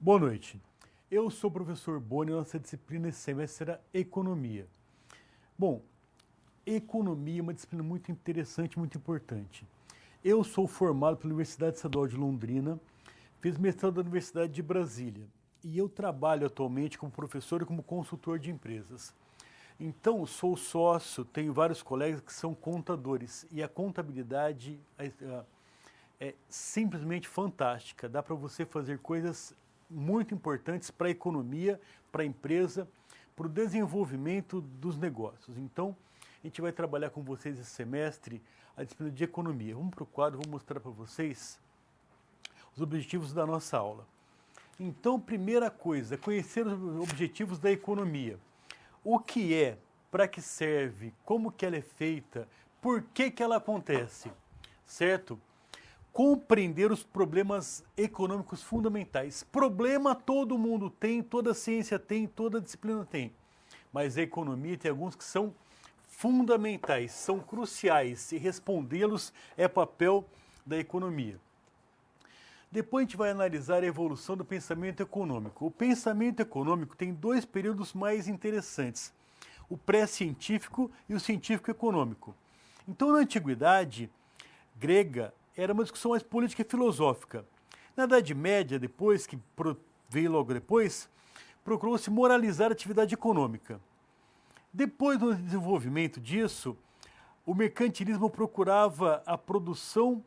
Boa noite. Eu sou o professor Boni, nossa disciplina esse semestre será Economia. Bom, Economia é uma disciplina muito interessante, muito importante. Eu sou formado pela Universidade Estadual de Londrina, fiz mestrado da Universidade de Brasília e eu trabalho atualmente como professor e como consultor de empresas. Então, sou sócio, tenho vários colegas que são contadores e a contabilidade é simplesmente fantástica. Dá para você fazer coisas muito importantes para a economia, para a empresa, para o desenvolvimento dos negócios. Então, a gente vai trabalhar com vocês esse semestre a disciplina de economia. Vamos para o quadro, vou mostrar para vocês os objetivos da nossa aula. Então, primeira coisa, conhecer os objetivos da economia. O que é, para que serve, como que ela é feita, por que que ela acontece, certo? Compreender os problemas econômicos fundamentais. Problema todo mundo tem, toda ciência tem, toda disciplina tem. Mas a economia tem alguns que são fundamentais, são cruciais, e respondê-los é papel da economia. Depois a gente vai analisar a evolução do pensamento econômico. O pensamento econômico tem dois períodos mais interessantes, o pré-científico e o científico econômico. Então, na antiguidade grega, era uma discussão mais política e filosófica. Na Idade Média, depois, que veio logo depois, procurou-se moralizar a atividade econômica. Depois do desenvolvimento disso, o mercantilismo procurava a produção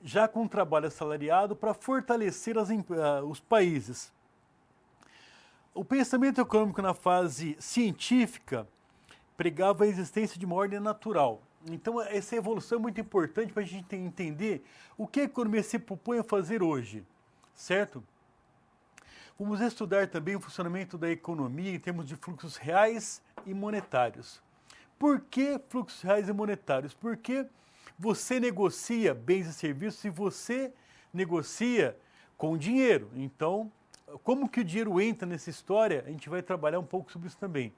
já com trabalho assalariado para fortalecer os países. O pensamento econômico na fase científica pregava a existência de uma ordem natural. Então, essa evolução é muito importante para a gente entender o que a economia se propõe a fazer hoje, certo? Vamos estudar também o funcionamento da economia em termos de fluxos reais e monetários. Por que fluxos reais e monetários? Porque você negocia bens e serviços e você negocia com dinheiro. Então, como que o dinheiro entra nessa história, a gente vai trabalhar um pouco sobre isso também.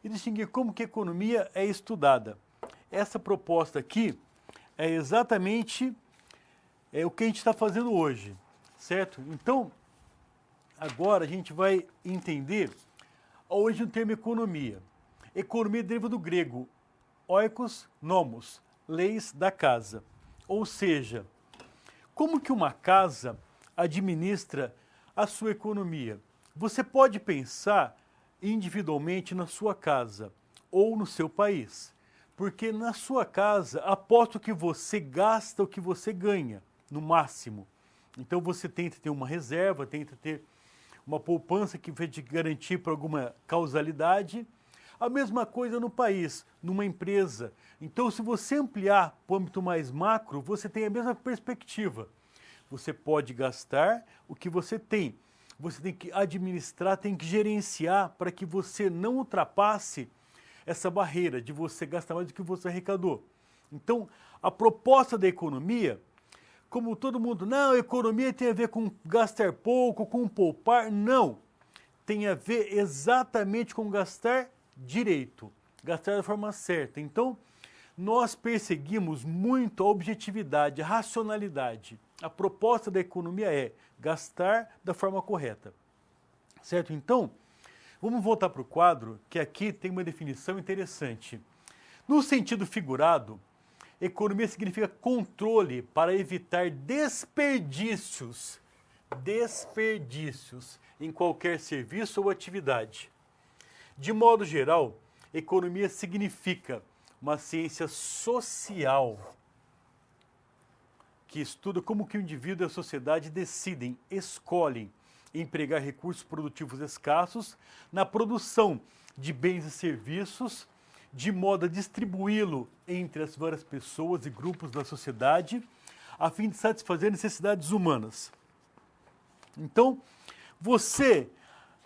E distinguir como que a economia é estudada. Essa proposta aqui é exatamente o que a gente está fazendo hoje, certo? Então, agora a gente vai entender a origem do termo economia. Economia deriva do grego oikos, nomos, leis da casa. Ou seja, como que uma casa administra a sua economia? Você pode pensar individualmente na sua casa ou no seu país. Porque na sua casa, aposto que você gasta o que você ganha, no máximo. Então você tenta ter uma reserva, tenta ter uma poupança que vai te garantir para alguma causalidade. A mesma coisa no país, numa empresa. Então, se você ampliar para o âmbito mais macro, você tem a mesma perspectiva. Você pode gastar o que você tem. Você tem que administrar, tem que gerenciar para que você não ultrapasse essa barreira de você gastar mais do que você arrecadou. Então, a proposta da economia, como todo mundo, não, economia tem a ver com gastar pouco, com poupar, não. Tem a ver exatamente com gastar direito, gastar da forma certa. Então, nós perseguimos muito a objetividade, a racionalidade. A proposta da economia é gastar da forma correta, certo? Então, vamos voltar para o quadro, que aqui tem uma definição interessante. No sentido figurado, economia significa controle para evitar desperdícios em qualquer serviço ou atividade. De modo geral, economia significa uma ciência social que estuda como que o indivíduo e a sociedade decidem, escolhem empregar recursos produtivos escassos na produção de bens e serviços, de modo a distribuí-lo entre as várias pessoas e grupos da sociedade, a fim de satisfazer necessidades humanas. Então, você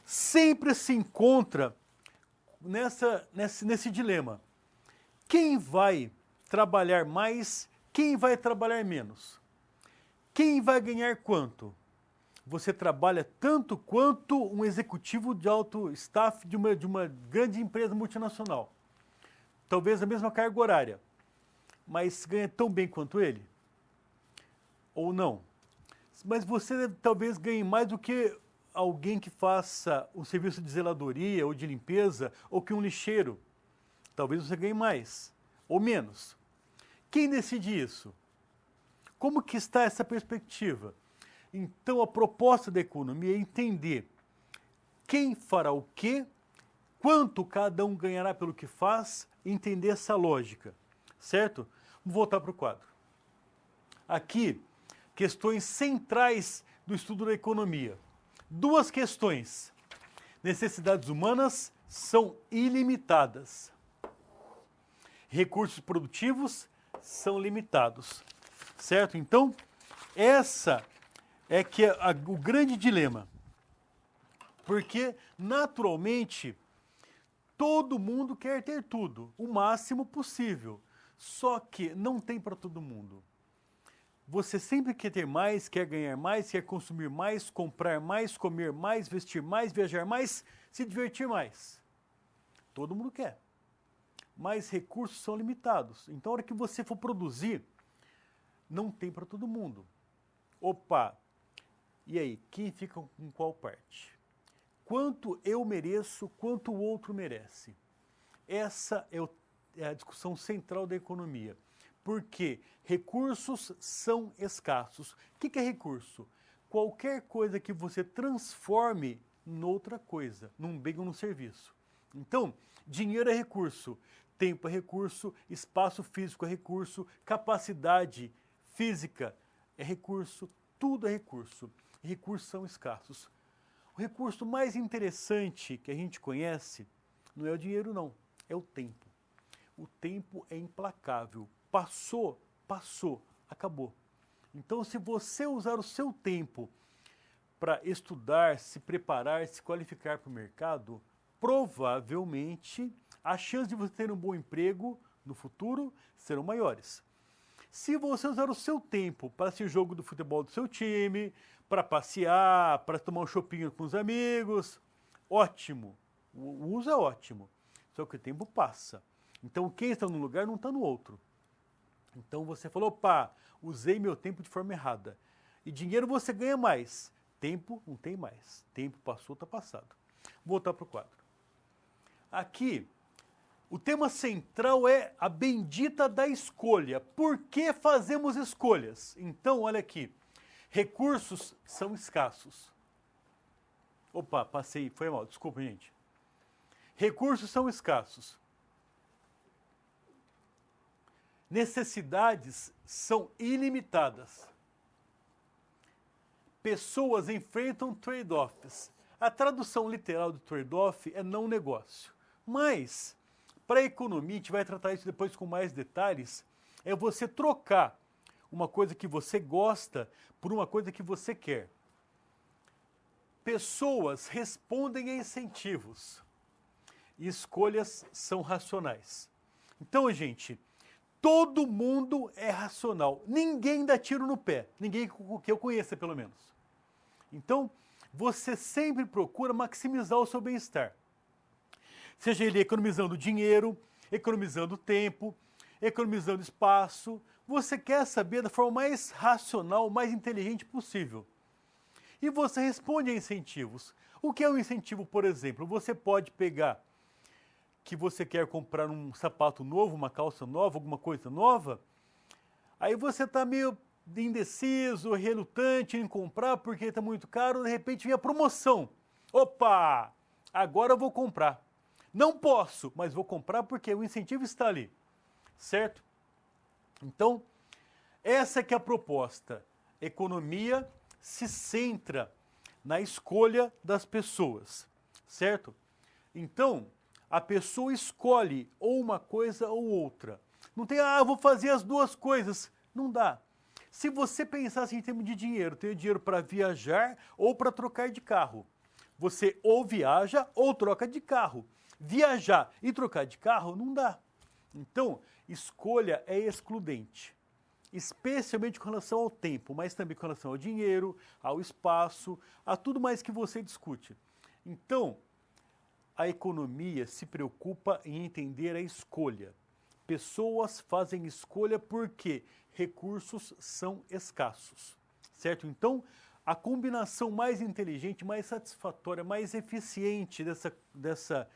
sempre se encontra nesse dilema. Quem vai trabalhar mais, quem vai trabalhar menos? Quem vai ganhar quanto? Você trabalha tanto quanto um executivo de alto staff de uma grande empresa multinacional. Talvez a mesma carga horária, mas ganha tão bem quanto ele? Ou não? Mas você talvez ganhe mais do que alguém que faça um serviço de zeladoria ou de limpeza ou que um lixeiro. Talvez você ganhe mais ou menos. Quem decide isso? Como que está essa perspectiva? Então, a proposta da economia é entender quem fará o quê, quanto cada um ganhará pelo que faz, e entender essa lógica, certo? Vamos voltar para o quadro. Aqui, questões centrais do estudo da economia. Duas questões. Necessidades humanas são ilimitadas. Recursos produtivos são limitados, certo? Então, essa é que é o grande dilema. Porque, naturalmente, todo mundo quer ter tudo, o máximo possível. Só que não tem para todo mundo. Você sempre quer ter mais, quer ganhar mais, quer consumir mais, comprar mais, comer mais, vestir mais, viajar mais, se divertir mais. Todo mundo quer. Mas recursos são limitados. Então, a hora que você for produzir, não tem para todo mundo. Opa! E aí, quem fica com qual parte? Quanto eu mereço, quanto o outro merece? Essa é a discussão central da economia. Porque recursos são escassos. O que é recurso? Qualquer coisa que você transforme noutra coisa, num bem ou num serviço. Então, dinheiro é recurso, tempo é recurso, espaço físico é recurso, capacidade física é recurso, tudo é recurso. Recursos são escassos. O recurso mais interessante que a gente conhece não é o dinheiro, não, é o tempo. O tempo é implacável. Passou, acabou. Então, se você usar o seu tempo para estudar, se preparar, se qualificar para o mercado, provavelmente as chances de você ter um bom emprego no futuro serão maiores. Se você usar o seu tempo para assistir o jogo do futebol do seu time, para passear, para tomar um chopinho com os amigos, ótimo. O uso é ótimo. Só que o tempo passa. Então, quem está num lugar não está no outro. Então, você falou, opa, usei meu tempo de forma errada. E dinheiro você ganha mais. Tempo não tem mais. Tempo passou, está passado. Vou voltar para o quadro. Aqui, o tema central é a bendita da escolha. Por que fazemos escolhas? Então, olha aqui. Recursos são escassos. Opa, passei, foi mal, desculpa, gente. Recursos são escassos. Necessidades são ilimitadas. Pessoas enfrentam trade-offs. A tradução literal do trade-off é não negócio. Mas, para a economia, a gente vai tratar isso depois com mais detalhes, é você trocar uma coisa que você gosta por uma coisa que você quer. Pessoas respondem a incentivos. E escolhas são racionais. Então, gente, todo mundo é racional. Ninguém dá tiro no pé. Ninguém que eu conheça, pelo menos. Então, você sempre procura maximizar o seu bem-estar. Seja ele economizando dinheiro, economizando tempo, economizando espaço. Você quer saber da forma mais racional, mais inteligente possível. E você responde a incentivos. O que é um incentivo, por exemplo? Você pode pegar que você quer comprar um sapato novo, uma calça nova, alguma coisa nova, aí você está meio indeciso, relutante em comprar porque está muito caro, de repente vem a promoção. Opa, agora eu vou comprar. Não posso, mas vou comprar porque o incentivo está ali, certo? Então, essa que é a proposta. Economia se centra na escolha das pessoas, certo? Então, a pessoa escolhe ou uma coisa ou outra. Não tem, eu vou fazer as duas coisas. Não dá. Se você pensasse em termos de dinheiro, tem dinheiro para viajar ou para trocar de carro. Você ou viaja ou troca de carro. Viajar e trocar de carro não dá. Então, escolha é excludente. Especialmente com relação ao tempo, mas também com relação ao dinheiro, ao espaço, a tudo mais que você discute. Então, a economia se preocupa em entender a escolha. Pessoas fazem escolha porque recursos são escassos, certo? Então, a combinação mais inteligente, mais satisfatória, mais eficiente dessa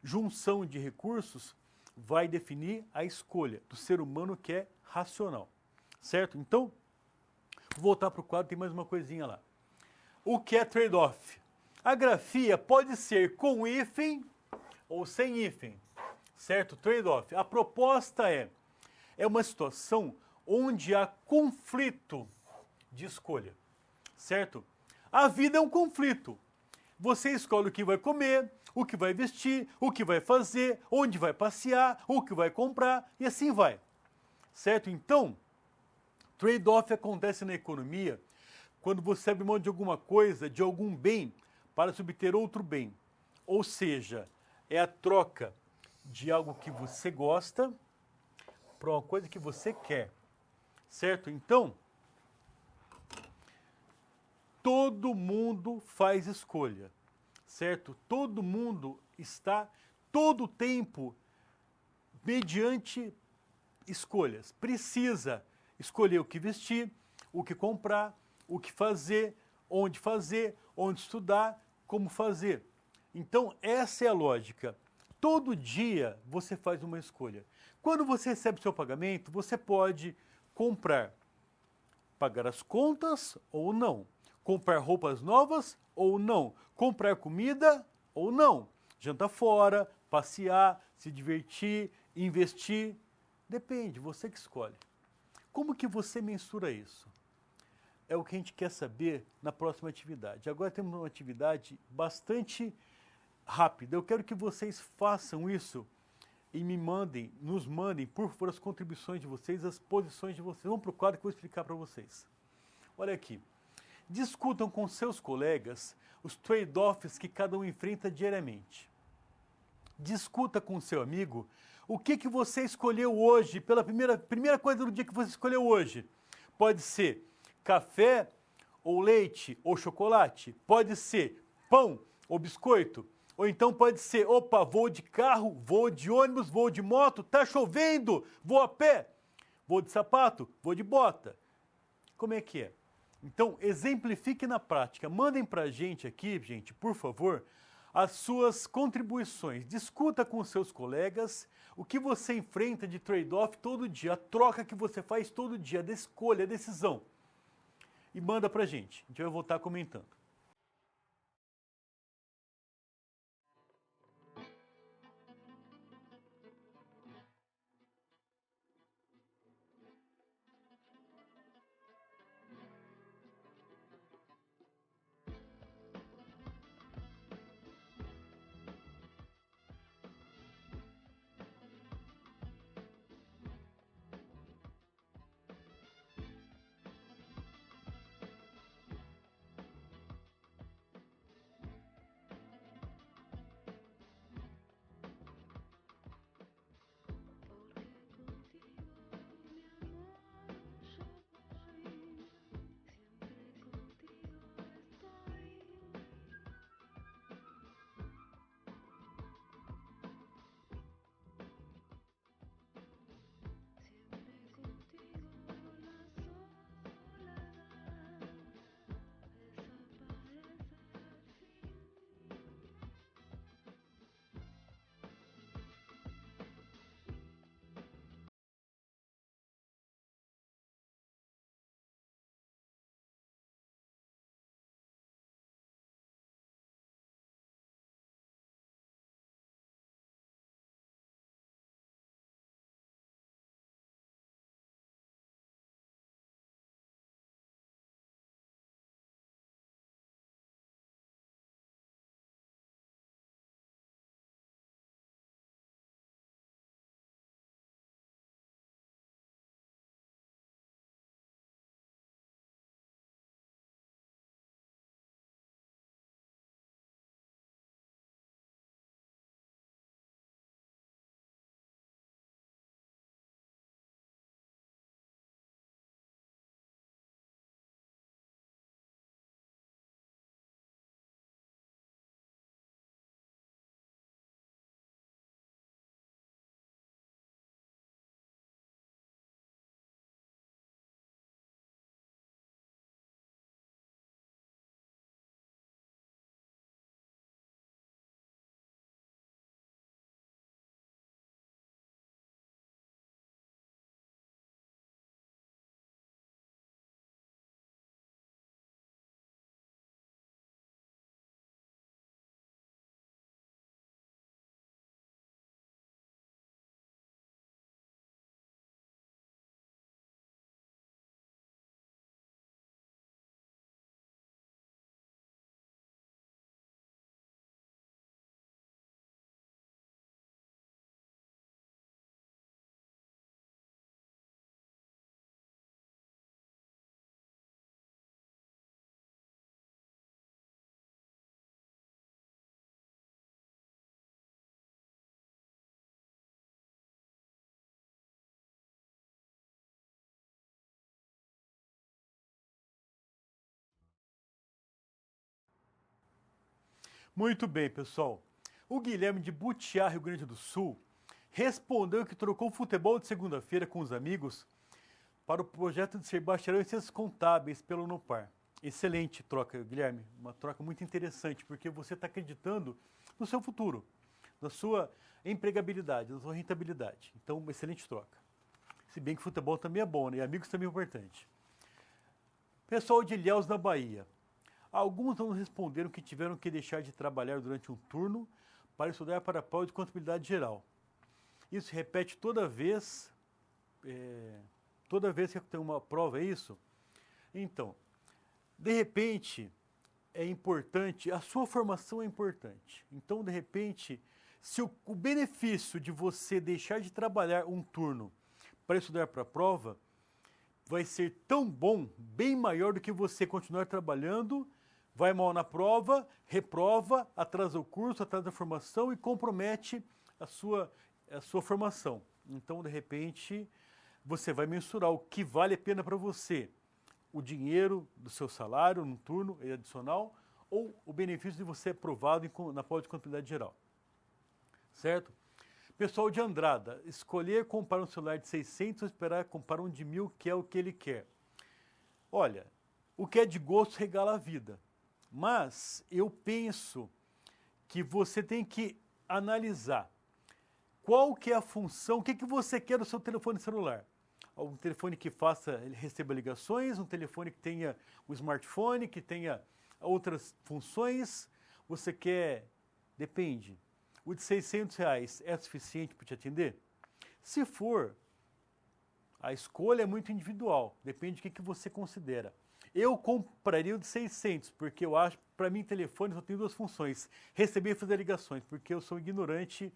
junção de recursos vai definir a escolha do ser humano que é racional, certo? Então, vou voltar para o quadro, tem mais uma coisinha lá. O que é trade-off? A grafia pode ser com hífen ou sem hífen, certo? Trade-off. A proposta é uma situação onde há conflito de escolha, certo? A vida é um conflito. Você escolhe o que vai comer, o que vai vestir, o que vai fazer, onde vai passear, o que vai comprar e assim vai, certo? Então, trade-off acontece na economia quando você abre mão de alguma coisa, de algum bem, para se obter outro bem. Ou seja, é a troca de algo que você gosta para uma coisa que você quer, certo? Então, todo mundo faz escolha, certo? Todo mundo está todo o tempo mediante escolhas. Precisa escolher o que vestir, o que comprar, o que fazer, onde estudar, como fazer. Então, essa é a lógica. Todo dia você faz uma escolha. Quando você recebe seu pagamento, você pode comprar, pagar as contas ou não, comprar roupas novas ou não, comprar comida ou não, jantar fora, passear, se divertir, investir, depende, você que escolhe. Como que você mensura isso? É o que a gente quer saber na próxima atividade. Agora temos uma atividade bastante rápida. Eu quero que vocês façam isso e nos mandem, por favor, as contribuições de vocês, as posições de vocês. Vamos para o quadro que eu vou explicar para vocês. Olha aqui. Discutam com seus colegas os trade-offs que cada um enfrenta diariamente. Discuta com seu amigo o que você escolheu hoje, pela primeira coisa do dia que você escolheu hoje. Pode ser café ou leite ou chocolate, pode ser pão ou biscoito, ou então pode ser, opa, vou de carro, vou de ônibus, vou de moto, tá chovendo, vou a pé, vou de sapato, vou de bota. Como é que é? Então, exemplifique na prática. Mandem pra gente aqui, gente, por favor, as suas contribuições. Discuta com os seus colegas o que você enfrenta de trade-off todo dia, a troca que você faz todo dia, da escolha, a decisão. E manda pra gente. A gente vai voltar comentando. Muito bem, pessoal. O Guilherme de Butiá, Rio Grande do Sul, respondeu que trocou o futebol de segunda-feira com os amigos para o projeto de ser bacharel em ciências contábeis pelo Unopar. Excelente troca, Guilherme. Uma troca muito interessante, porque você está acreditando no seu futuro, na sua empregabilidade, na sua rentabilidade. Então, uma excelente troca. Se bem que futebol também é bom, né? E amigos também é importante. Pessoal de Ilhéus, na Bahia. Alguns não responderam que tiveram que deixar de trabalhar durante um turno para estudar para a prova de contabilidade geral. Isso se repete toda vez que tem uma prova, é isso? Então, de repente, é importante, a sua formação é importante. Então, de repente, se o benefício de você deixar de trabalhar um turno para estudar para a prova vai ser tão bom, bem maior do que você continuar trabalhando, vai mal na prova, reprova, atrasa o curso, atrasa a formação e compromete a sua formação. Então, de repente, você vai mensurar o que vale a pena para você. O dinheiro do seu salário no turno adicional ou o benefício de você ser aprovado na prova de contabilidade geral. Certo? Pessoal de Andrada, escolher comprar um celular de 600 ou esperar comprar um de 1.000, que é o que ele quer. Olha, o que é de gosto regala a vida. Mas eu penso que você tem que analisar qual que é a função, o que você quer do seu telefone celular. Um telefone que receba ligações, um telefone que tenha um smartphone, que tenha outras funções. Você quer... Depende. O de R$600 é suficiente para te atender? Se for, a escolha é muito individual. Depende do que você considera. Eu compraria o de 600, porque eu acho, para mim, telefone só tem duas funções. Receber e fazer ligações, porque eu sou ignorante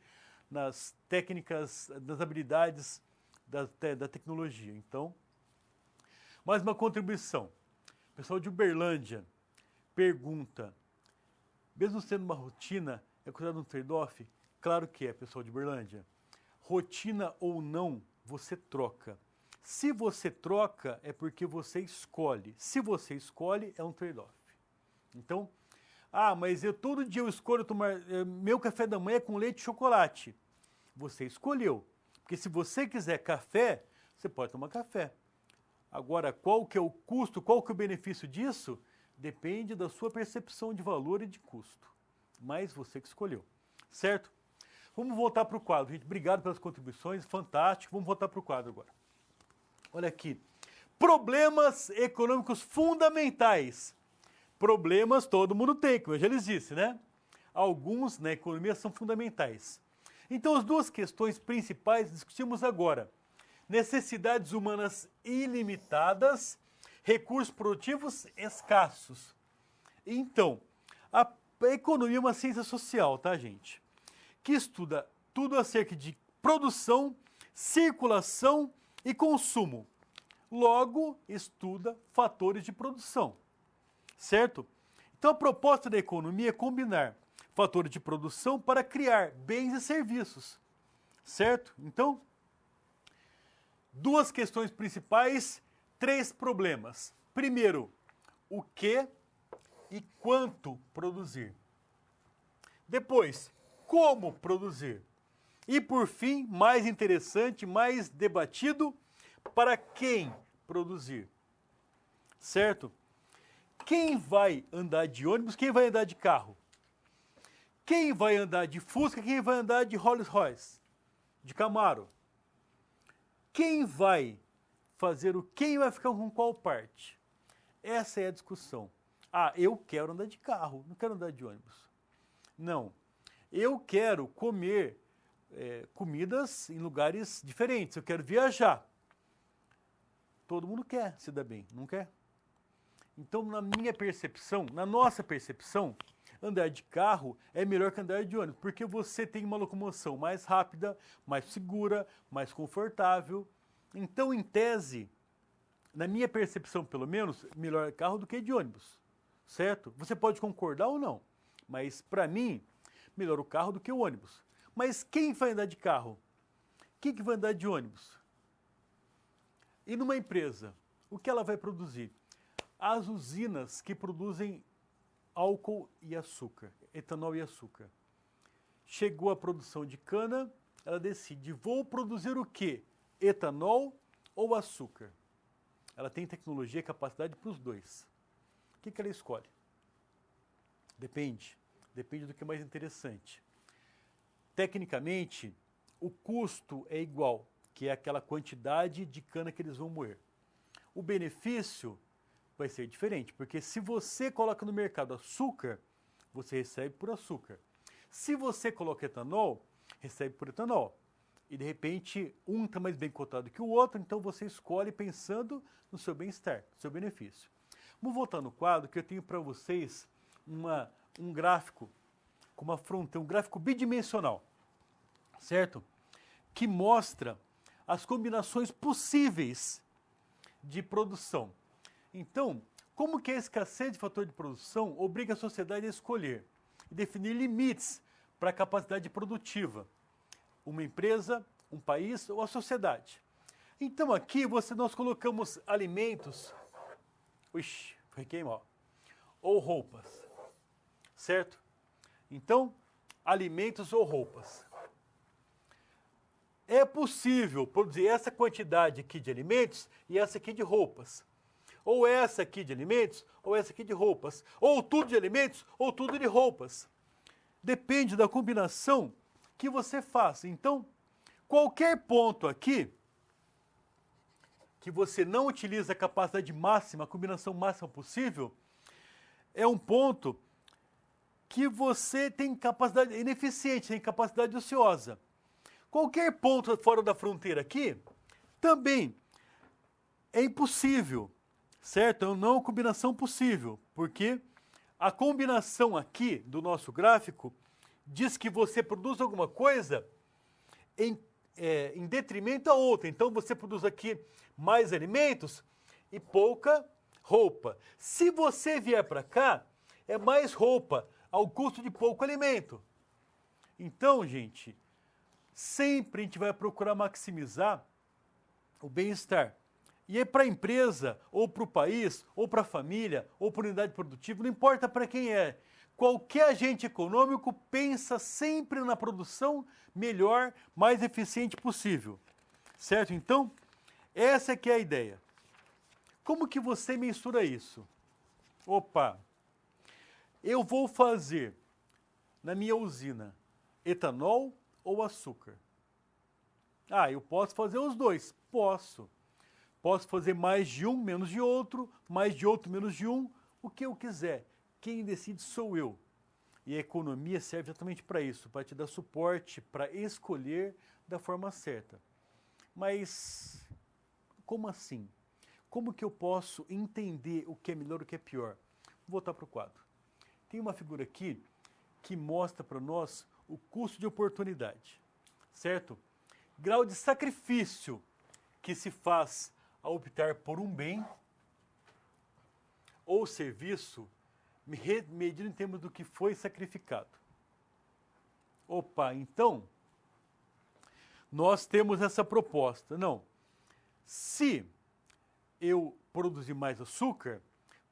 nas técnicas, nas habilidades da tecnologia. Então, mais uma contribuição. O pessoal de Uberlândia pergunta, mesmo sendo uma rotina, é considerado um trade-off? Claro que é, pessoal de Uberlândia. Rotina ou não, você troca. Se você troca, é porque você escolhe. Se você escolhe, é um trade-off. Então, mas todo dia eu escolho tomar meu café da manhã com leite e chocolate. Você escolheu. Porque se você quiser café, você pode tomar café. Agora, qual que é o custo, qual que é o benefício disso? Depende da sua percepção de valor e de custo. Mas você que escolheu. Certo? Vamos voltar para o quadro, gente. Obrigado pelas contribuições, fantástico. Vamos voltar para o quadro agora. Olha aqui. Problemas econômicos fundamentais. Problemas todo mundo tem, como eu já lhes disse, né? Alguns na economia são fundamentais. Então, as duas questões principais discutimos agora. Necessidades humanas ilimitadas, recursos produtivos escassos. Então, a economia é uma ciência social, tá, gente? Que estuda tudo acerca de produção, circulação e consumo. Logo, estuda fatores de produção. Certo? Então, a proposta da economia é combinar fatores de produção para criar bens e serviços. Certo? Então, duas questões principais, 3 problemas. Primeiro, o que e quanto produzir. Depois, como produzir. E por fim, mais interessante, mais debatido, para quem produzir. Certo? Quem vai andar de ônibus, quem vai andar de carro? Quem vai andar de Fusca, quem vai andar de Rolls Royce? De Camaro? Quem vai fazer o quem vai ficar com qual parte? Essa é a discussão. Eu quero andar de carro, não quero andar de ônibus. Não. Eu quero comer comidas em lugares diferentes, eu quero viajar. Todo mundo quer se dar bem, não quer? Então, na minha percepção, na nossa percepção, andar de carro é melhor que andar de ônibus, porque você tem uma locomoção mais rápida, mais segura, mais confortável. Então, em tese, na minha percepção pelo menos, melhor carro do que de ônibus, certo? Você pode concordar ou não, mas para mim, melhor o carro do que o ônibus. Mas quem vai andar de carro? Quem que vai andar de ônibus? E numa empresa, o que ela vai produzir? As usinas que produzem álcool e açúcar, etanol e açúcar. Chegou a produção de cana, ela decide, vou produzir o quê? Etanol ou açúcar? Ela tem tecnologia e capacidade para os dois. O que ela escolhe? Depende do que é mais interessante. Tecnicamente, o custo é igual, que é aquela quantidade de cana que eles vão moer. O benefício vai ser diferente, porque se você coloca no mercado açúcar, você recebe por açúcar. Se você coloca etanol, recebe por etanol. E de repente, um está mais bem cotado que o outro, então você escolhe pensando no seu bem-estar, no seu benefício. Vamos voltar no quadro que eu tenho para vocês um gráfico com uma fronteira, um gráfico bidimensional, certo? Que mostra as combinações possíveis de produção. Então, como que a escassez de fator de produção obriga a sociedade a escolher e definir limites para a capacidade produtiva? Uma empresa, um país ou a sociedade. Então aqui nós colocamos alimentos, foi queimar, ou roupas, certo? Então, alimentos ou roupas. É possível produzir essa quantidade aqui de alimentos e essa aqui de roupas. Ou essa aqui de alimentos, ou essa aqui de roupas. Ou tudo de alimentos, ou tudo de roupas. Depende da combinação que você faça. Então, qualquer ponto aqui que você não utiliza a capacidade máxima, a combinação máxima possível, é um ponto que você tem capacidade ineficiente, tem capacidade ociosa. Qualquer ponto fora da fronteira aqui, também é impossível, certo? É uma combinação possível, porque a combinação aqui do nosso gráfico diz que você produz alguma coisa em detrimento a outra. Então você produz aqui mais alimentos e pouca roupa. Se você vier para cá, é mais roupa ao custo de pouco alimento. Então, gente, sempre a gente vai procurar maximizar o bem-estar. E é para a empresa, ou para o país, ou para a família, ou para a unidade produtiva, não importa para quem é. Qualquer agente econômico pensa sempre na produção melhor, mais eficiente possível. Certo? Então, essa que é a ideia. Como que você mensura isso? Opa, eu vou fazer na minha usina etanol ou açúcar? Ah, eu posso fazer os dois? Posso. Posso fazer mais de um, menos de outro, mais de outro, menos de um, o que eu quiser. Quem decide sou eu. E a economia serve exatamente para isso, para te dar suporte, para escolher da forma certa. Mas como assim? Como que eu posso entender o que é melhor e o que é pior? Vou voltar para o quadro. Tem uma figura aqui que mostra para nós o custo de oportunidade, certo? Grau de sacrifício que se faz ao optar por um bem ou serviço medido em termos do que foi sacrificado. Opa, então, nós temos essa proposta. Não, se eu produzir mais açúcar,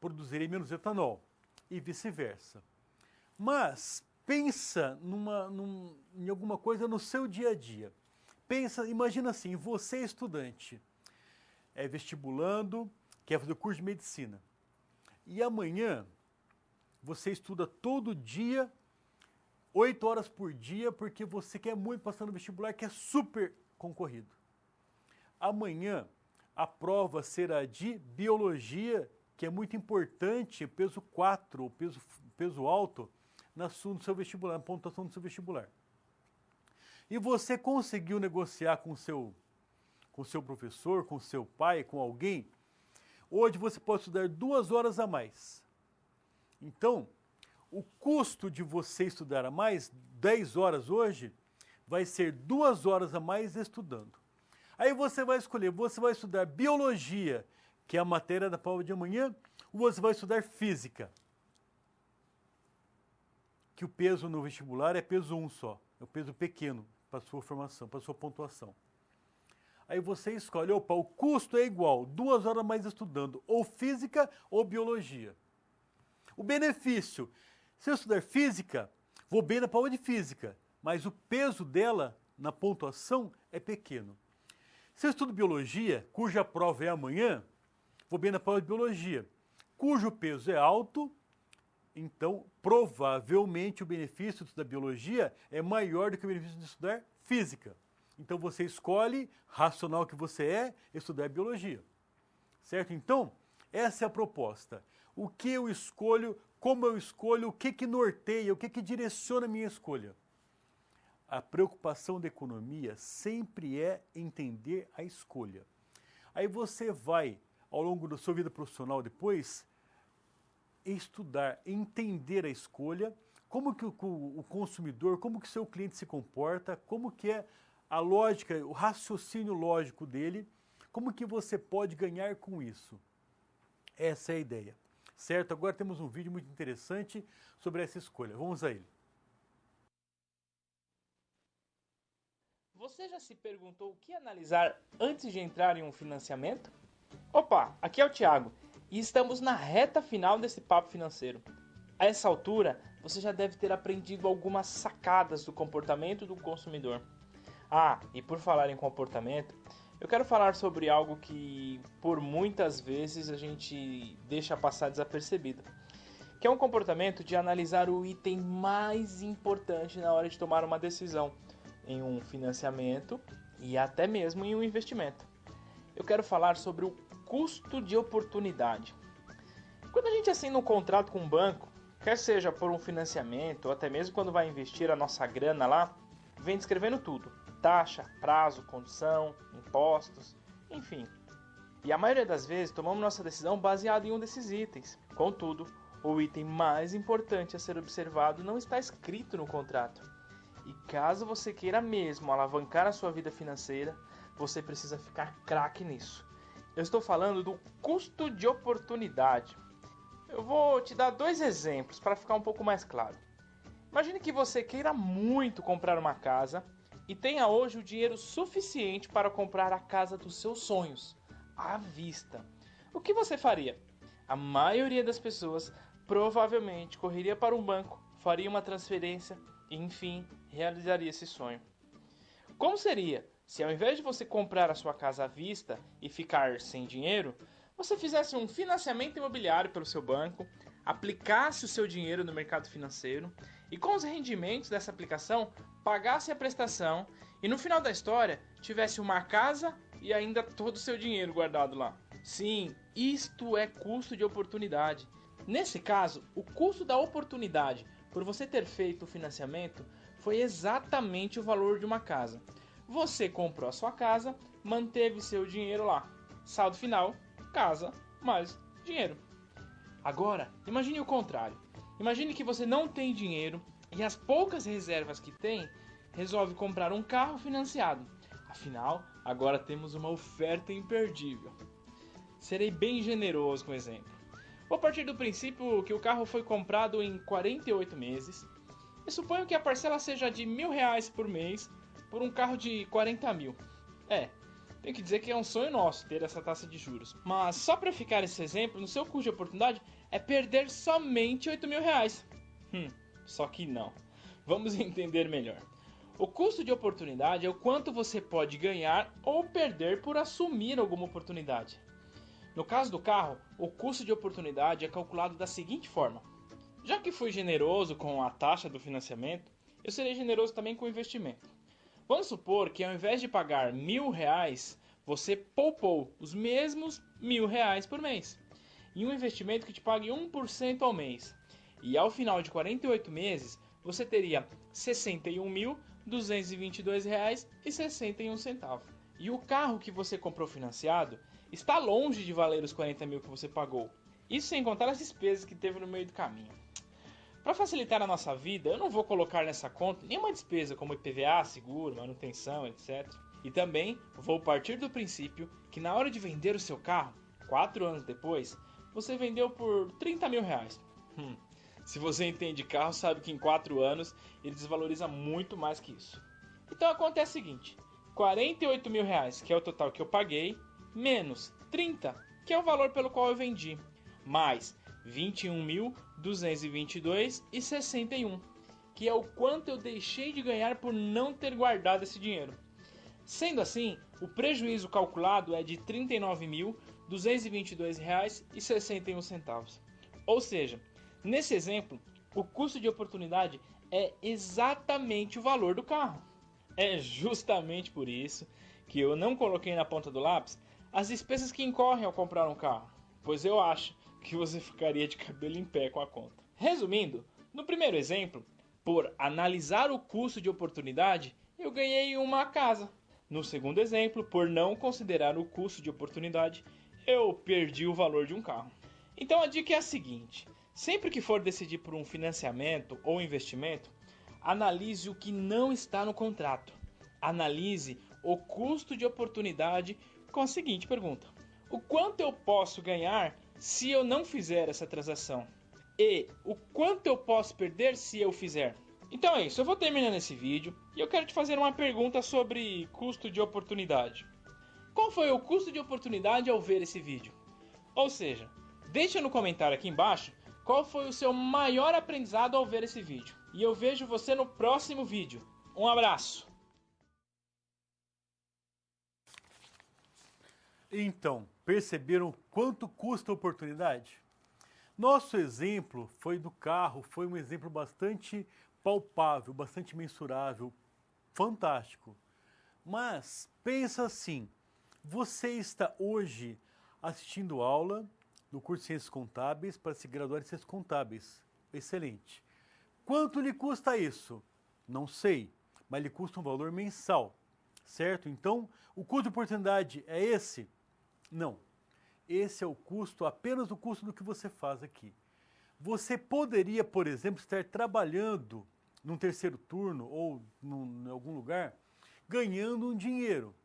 produzirei menos etanol e vice-versa. Mas pensa em alguma coisa no seu dia a dia. Imagina assim, você é estudante, é vestibulando, quer fazer o curso de medicina. E amanhã você estuda todo dia, 8 horas por dia, porque você quer muito passar no vestibular, que é super concorrido. Amanhã a prova será de biologia, que é muito importante, peso 4, peso alto, no seu vestibular, na pontuação do seu vestibular. E você conseguiu negociar com o seu professor, com o seu pai, com alguém, hoje você pode estudar 2 horas a mais. Então, o custo de você estudar a mais, 10 horas hoje, vai ser 2 horas a mais estudando. Aí você vai escolher, você vai estudar biologia, que é a matéria da prova de amanhã, ou você vai estudar física, que o peso no vestibular é peso 1 só, é o peso pequeno para a sua formação, para a sua pontuação. Aí você escolhe, opa, o custo é igual, 2 horas a mais estudando, ou física ou biologia. O benefício, se eu estudar física, vou bem na prova de física, mas o peso dela na pontuação é pequeno. Se eu estudo biologia, cuja prova é amanhã, vou bem na prova de biologia, cujo peso é alto, então provavelmente o benefício de estudar biologia é maior do que o benefício de estudar física. Então você escolhe, racional que você é, estudar biologia. Certo? Então, essa é a proposta. O que eu escolho, como eu escolho, o que norteia, o que direciona a minha escolha. A preocupação da economia sempre é entender a escolha. Aí você vai, ao longo da sua vida profissional depois, estudar, entender a escolha, como que o consumidor, como que o seu cliente se comporta, como que é a lógica, o raciocínio lógico dele, como que você pode ganhar com isso. Essa é a ideia. Certo? Agora temos um vídeo muito interessante sobre essa escolha. Vamos a ele. Você já se perguntou o que analisar antes de entrar em um financiamento? Opa, aqui é o Thiago e estamos na reta final desse papo financeiro. A essa altura, você já deve ter aprendido algumas sacadas do comportamento do consumidor. Ah, e por falar em comportamento, eu quero falar sobre algo que por muitas vezes a gente deixa passar desapercebido, que é um comportamento de analisar o item mais importante na hora de tomar uma decisão em um financiamento e até mesmo em um investimento. Eu quero falar sobre o custo de oportunidade. Quando a gente assina um contrato com um banco, quer seja por um financiamento ou até mesmo quando vai investir a nossa grana lá, vem descrevendo tudo: taxa, prazo, condição, impostos, enfim. E a maioria das vezes tomamos nossa decisão baseada em um desses itens. Contudo, o item mais importante a ser observado não está escrito no contrato. E caso você queira mesmo alavancar a sua vida financeira, você precisa ficar craque nisso. Eu estou falando do custo de oportunidade. Eu vou te dar 2 exemplos para ficar um pouco mais claro. Imagine que você queira muito comprar uma casa e tenha hoje o dinheiro suficiente para comprar a casa dos seus sonhos, à vista. O que você faria? A maioria das pessoas provavelmente correria para um banco, faria uma transferência e, enfim, realizaria esse sonho. Como seria se ao invés de você comprar a sua casa à vista e ficar sem dinheiro, você fizesse um financiamento imobiliário pelo seu banco, aplicasse o seu dinheiro no mercado financeiro e com os rendimentos dessa aplicação pagasse a prestação e no final da história tivesse uma casa e ainda todo o seu dinheiro guardado lá? Sim, isto é custo de oportunidade. Nesse caso, o custo da oportunidade por você ter feito o financiamento foi exatamente o valor de uma casa. Você comprou a sua casa, manteve seu dinheiro lá. Saldo final, casa mais dinheiro. Agora, imagine o contrário. Imagine que você não tem dinheiro e as poucas reservas que tem, resolve comprar um carro financiado. Afinal, agora temos uma oferta imperdível. Serei bem generoso com o exemplo. Vou partir do princípio que o carro foi comprado em 48 meses e suponho que a parcela seja de R$1.000 por mês por um carro de 40 mil. Tenho que dizer que é um sonho nosso ter essa taxa de juros. Mas só para ficar esse exemplo, no seu custo de oportunidade é perder somente R$8.000. Só que não. Vamos entender melhor. O custo de oportunidade é o quanto você pode ganhar ou perder por assumir alguma oportunidade. No caso do carro, o custo de oportunidade é calculado da seguinte forma. Já que fui generoso com a taxa do financiamento, eu serei generoso também com o investimento. Vamos supor que ao invés de pagar R$1.000, você poupou os mesmos R$1.000 por mês. Em um investimento que te pague 1% ao mês. E ao final de 48 meses, você teria R$ 61.222,61. E o carro que você comprou financiado está longe de valer os 40 mil que você pagou. Isso sem contar as despesas que teve no meio do caminho. Para facilitar a nossa vida, eu não vou colocar nessa conta nenhuma despesa como IPVA, seguro, manutenção, etc. E também vou partir do princípio que na hora de vender o seu carro, 4 anos depois, você vendeu por R$30.000. Se você entende carro, sabe que em 4 anos ele desvaloriza muito mais que isso. Então acontece o seguinte: R$48.000, que é o total que eu paguei, menos 30, que é o valor pelo qual eu vendi, mais 21.222,61, que é o quanto eu deixei de ganhar por não ter guardado esse dinheiro. Sendo assim, o prejuízo calculado é de R$ 39.222,61. Ou seja, nesse exemplo, o custo de oportunidade é exatamente o valor do carro. É justamente por isso que eu não coloquei na ponta do lápis as despesas que incorrem ao comprar um carro, pois eu acho que você ficaria de cabelo em pé com a conta. Resumindo, no primeiro exemplo, por analisar o custo de oportunidade, eu ganhei uma casa. No segundo exemplo, por não considerar o custo de oportunidade, eu perdi o valor de um carro. Então a dica é a seguinte: sempre que for decidir por um financiamento ou investimento, analise o que não está no contrato. Analise o custo de oportunidade com a seguinte pergunta: o quanto eu posso ganhar se eu não fizer essa transação? E o quanto eu posso perder se eu fizer? Então é isso, eu vou terminando esse vídeo e eu quero te fazer uma pergunta sobre custo de oportunidade. Qual foi o custo de oportunidade ao ver esse vídeo? Ou seja, deixa no comentário aqui embaixo qual foi o seu maior aprendizado ao ver esse vídeo. E eu vejo você no próximo vídeo. Um abraço! Então, perceberam quanto custa a oportunidade? Nosso exemplo foi do carro, foi um exemplo bastante palpável, bastante mensurável, fantástico. Mas pensa assim, você está hoje assistindo aula no curso de Ciências Contábeis para se graduar em Ciências Contábeis. Excelente. Quanto lhe custa isso? Não sei, mas lhe custa um valor mensal, certo? Então, o custo de oportunidade é esse? Não. Esse é o custo, apenas o custo do que você faz aqui. Você poderia, por exemplo, estar trabalhando num terceiro turno ou em algum lugar, ganhando um dinheiro.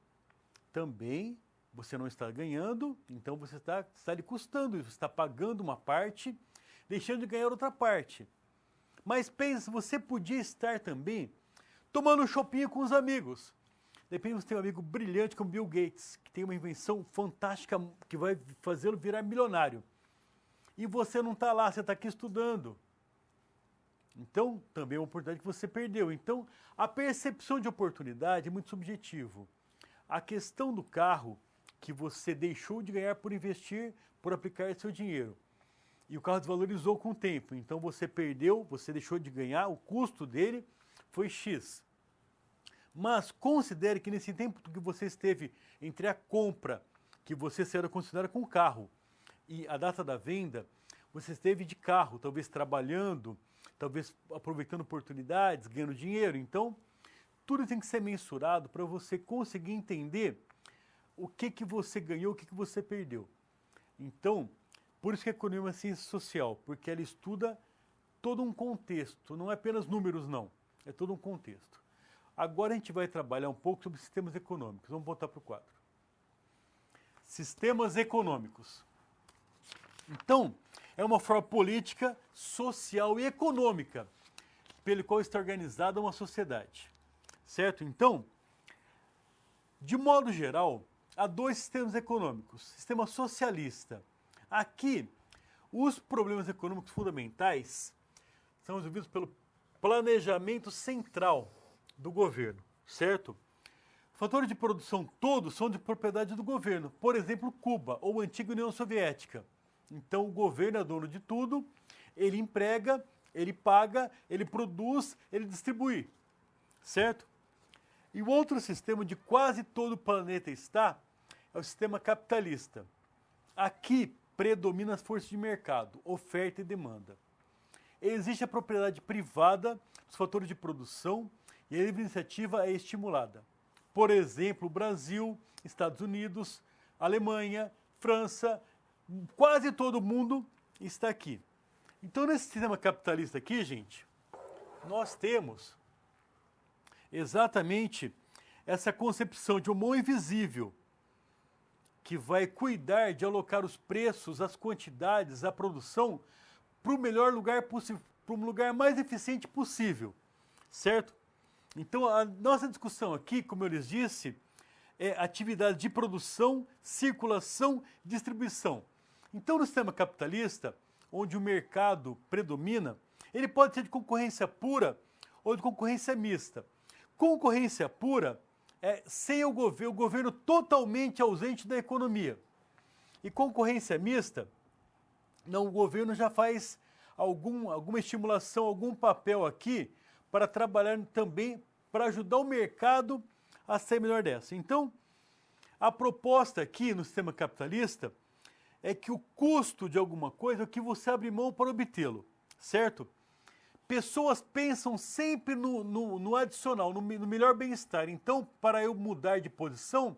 Também você não está ganhando, então você está lhe custando isso, você está pagando uma parte, deixando de ganhar outra parte. Mas pensa, você podia estar também tomando um shopping com os amigos. De repente você tem um amigo brilhante como Bill Gates, que tem uma invenção fantástica que vai fazê-lo virar milionário. E você não está lá, você está aqui estudando. Então, também é uma oportunidade que você perdeu. Então, a percepção de oportunidade é muito subjetivo. A questão do carro que você deixou de ganhar por investir, por aplicar seu dinheiro. E o carro desvalorizou com o tempo. Então, você perdeu, você deixou de ganhar, o custo dele foi X. Mas considere que nesse tempo que você esteve entre a compra, que você será considerada com o carro, e a data da venda, você esteve de carro, talvez trabalhando, talvez aproveitando oportunidades, ganhando dinheiro. Então, tudo tem que ser mensurado para você conseguir entender o que você ganhou, o que você perdeu. Então, por isso que a economia é uma ciência social, porque ela estuda todo um contexto, não é apenas números não, é todo um contexto. Agora a gente vai trabalhar um pouco sobre sistemas econômicos. Vamos voltar para o quadro. Sistemas econômicos. Então, é uma forma política, social e econômica pelo qual está organizada uma sociedade. Certo? Então, de modo geral, há dois sistemas econômicos. Sistema socialista. Aqui, os problemas econômicos fundamentais são resolvidos pelo planejamento central do governo, certo? Fatores de produção todos são de propriedade do governo. Por exemplo, Cuba ou a antiga União Soviética. Então, o governo é dono de tudo, ele emprega, ele paga, ele produz, ele distribui, certo? E o outro sistema de quase todo o planeta está é o sistema capitalista. Aqui predomina as forças de mercado, oferta e demanda. Existe a propriedade privada dos fatores de produção e a livre iniciativa é estimulada. Por exemplo, Brasil, Estados Unidos, Alemanha, França, quase todo mundo está aqui. Então, nesse sistema capitalista aqui, gente, nós temos exatamente essa concepção de uma mão invisível que vai cuidar de alocar os preços, as quantidades, a produção para o melhor lugar possível, para um lugar mais eficiente possível, certo? Então, a nossa discussão aqui, como eu lhes disse, é atividade de produção, circulação, distribuição. Então, no sistema capitalista, onde o mercado predomina, ele pode ser de concorrência pura ou de concorrência mista. Concorrência pura é sem o governo totalmente ausente da economia. E concorrência mista, não, o governo já faz alguma estimulação, algum papel aqui para trabalhar também para ajudar o mercado a ser melhor dessa. Então, a proposta aqui no sistema capitalista é que o custo de alguma coisa é o que você abre mão para obtê-lo, certo? Pessoas pensam sempre no adicional, no melhor bem-estar. Então, para eu mudar de posição,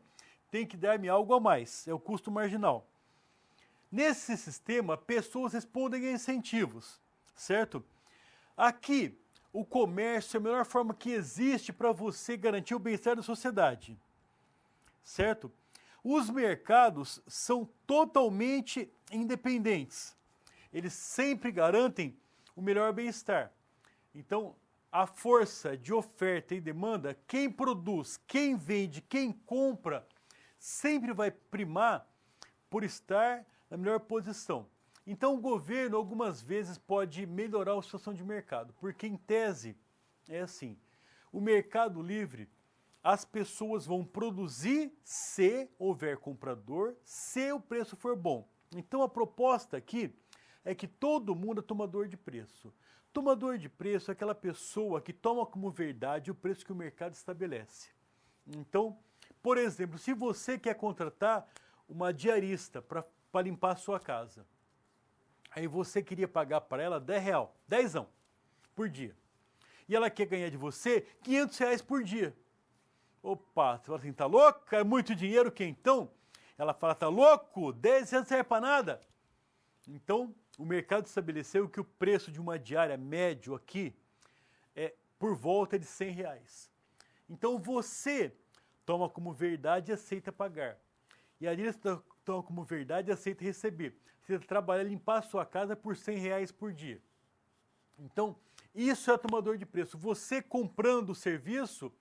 tem que dar-me algo a mais, é o custo marginal. Nesse sistema, pessoas respondem a incentivos, certo? Aqui, o comércio é a melhor forma que existe para você garantir o bem-estar da sociedade, certo? Os mercados são totalmente independentes. Eles sempre garantem o melhor bem-estar. Então, a força de oferta e demanda, quem produz, quem vende, quem compra, sempre vai primar por estar na melhor posição. Então, o governo, algumas vezes, pode melhorar a situação de mercado, porque, em tese, é assim, o mercado livre, as pessoas vão produzir se houver comprador, se o preço for bom. Então, a proposta aqui é que todo mundo é tomador de preço. Tomador de preço é aquela pessoa que toma como verdade o preço que o mercado estabelece. Então, por exemplo, se você quer contratar uma diarista para limpar a sua casa, aí você queria pagar para ela R$10, dezão por dia. E ela quer ganhar de você R$500 por dia. Opa, você fala assim, tá louco? É muito dinheiro que então? Ela fala, tá louco? R$10 não serve para nada. Então, o mercado estabeleceu que o preço de uma diária médio aqui é por volta de R$100. Então, você toma como verdade e aceita pagar. E a diarista toma como verdade e aceita receber. Você trabalha, limpar a sua casa por R$100 por dia. Então, isso é tomador de preço. Você comprando o serviço,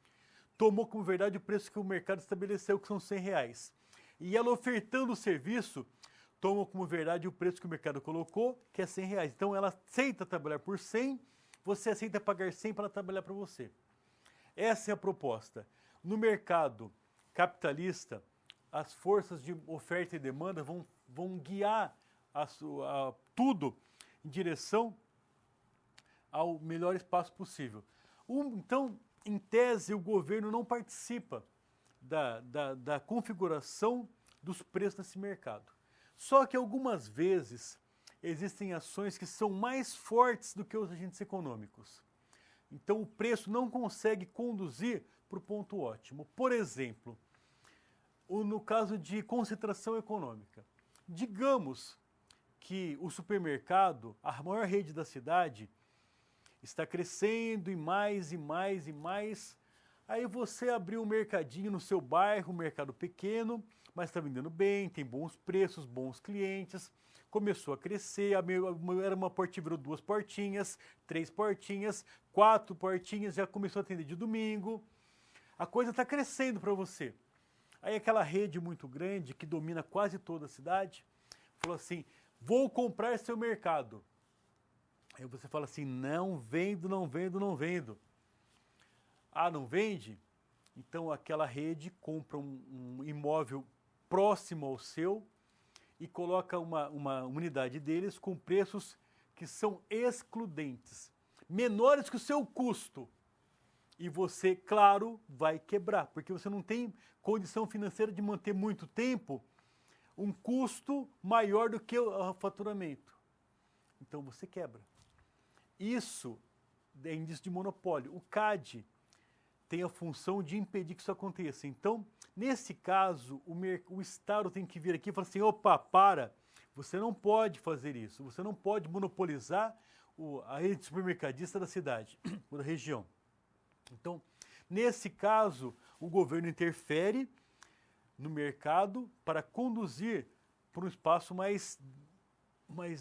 tomou como verdade o preço que o mercado estabeleceu, que são R$100. E ela ofertando o serviço, toma como verdade o preço que o mercado colocou, que é R$100. Então, ela aceita trabalhar por 100, você aceita pagar 100 para ela trabalhar para você. Essa é a proposta. No mercado capitalista, as forças de oferta e demanda vão guiar tudo em direção ao melhor espaço possível. Então, em tese, o governo não participa da configuração dos preços nesse mercado. Só que algumas vezes existem ações que são mais fortes do que os agentes econômicos. Então, o preço não consegue conduzir para o ponto ótimo. Por exemplo, no caso de concentração econômica. Digamos que o supermercado, a maior rede da cidade, está crescendo e mais, e mais, e mais. Aí você abriu um mercadinho no seu bairro, um mercado pequeno, mas está vendendo bem, tem bons preços, bons clientes, começou a crescer, era uma portinha, virou 2 portinhas, 3 portinhas, 4 portinhas, já começou a atender de domingo. A coisa está crescendo para você. Aí aquela rede muito grande, que domina quase toda a cidade, falou assim, vou comprar seu mercado. Aí você fala assim, não vendo, não vendo, não vendo. Ah, não vende? Então aquela rede compra um imóvel próximo ao seu e coloca uma unidade deles com preços que são excludentes, menores que o seu custo. E você, claro, vai quebrar, porque você não tem condição financeira de manter muito tempo um custo maior do que o faturamento. Então você quebra. Isso é indício de monopólio. O CAD tem a função de impedir que isso aconteça. Então, nesse caso, o Estado tem que vir aqui e falar assim, opa, para, você não pode fazer isso, você não pode monopolizar a rede supermercadista da cidade, ou da região. Então, nesse caso, o governo interfere no mercado para conduzir para um espaço mais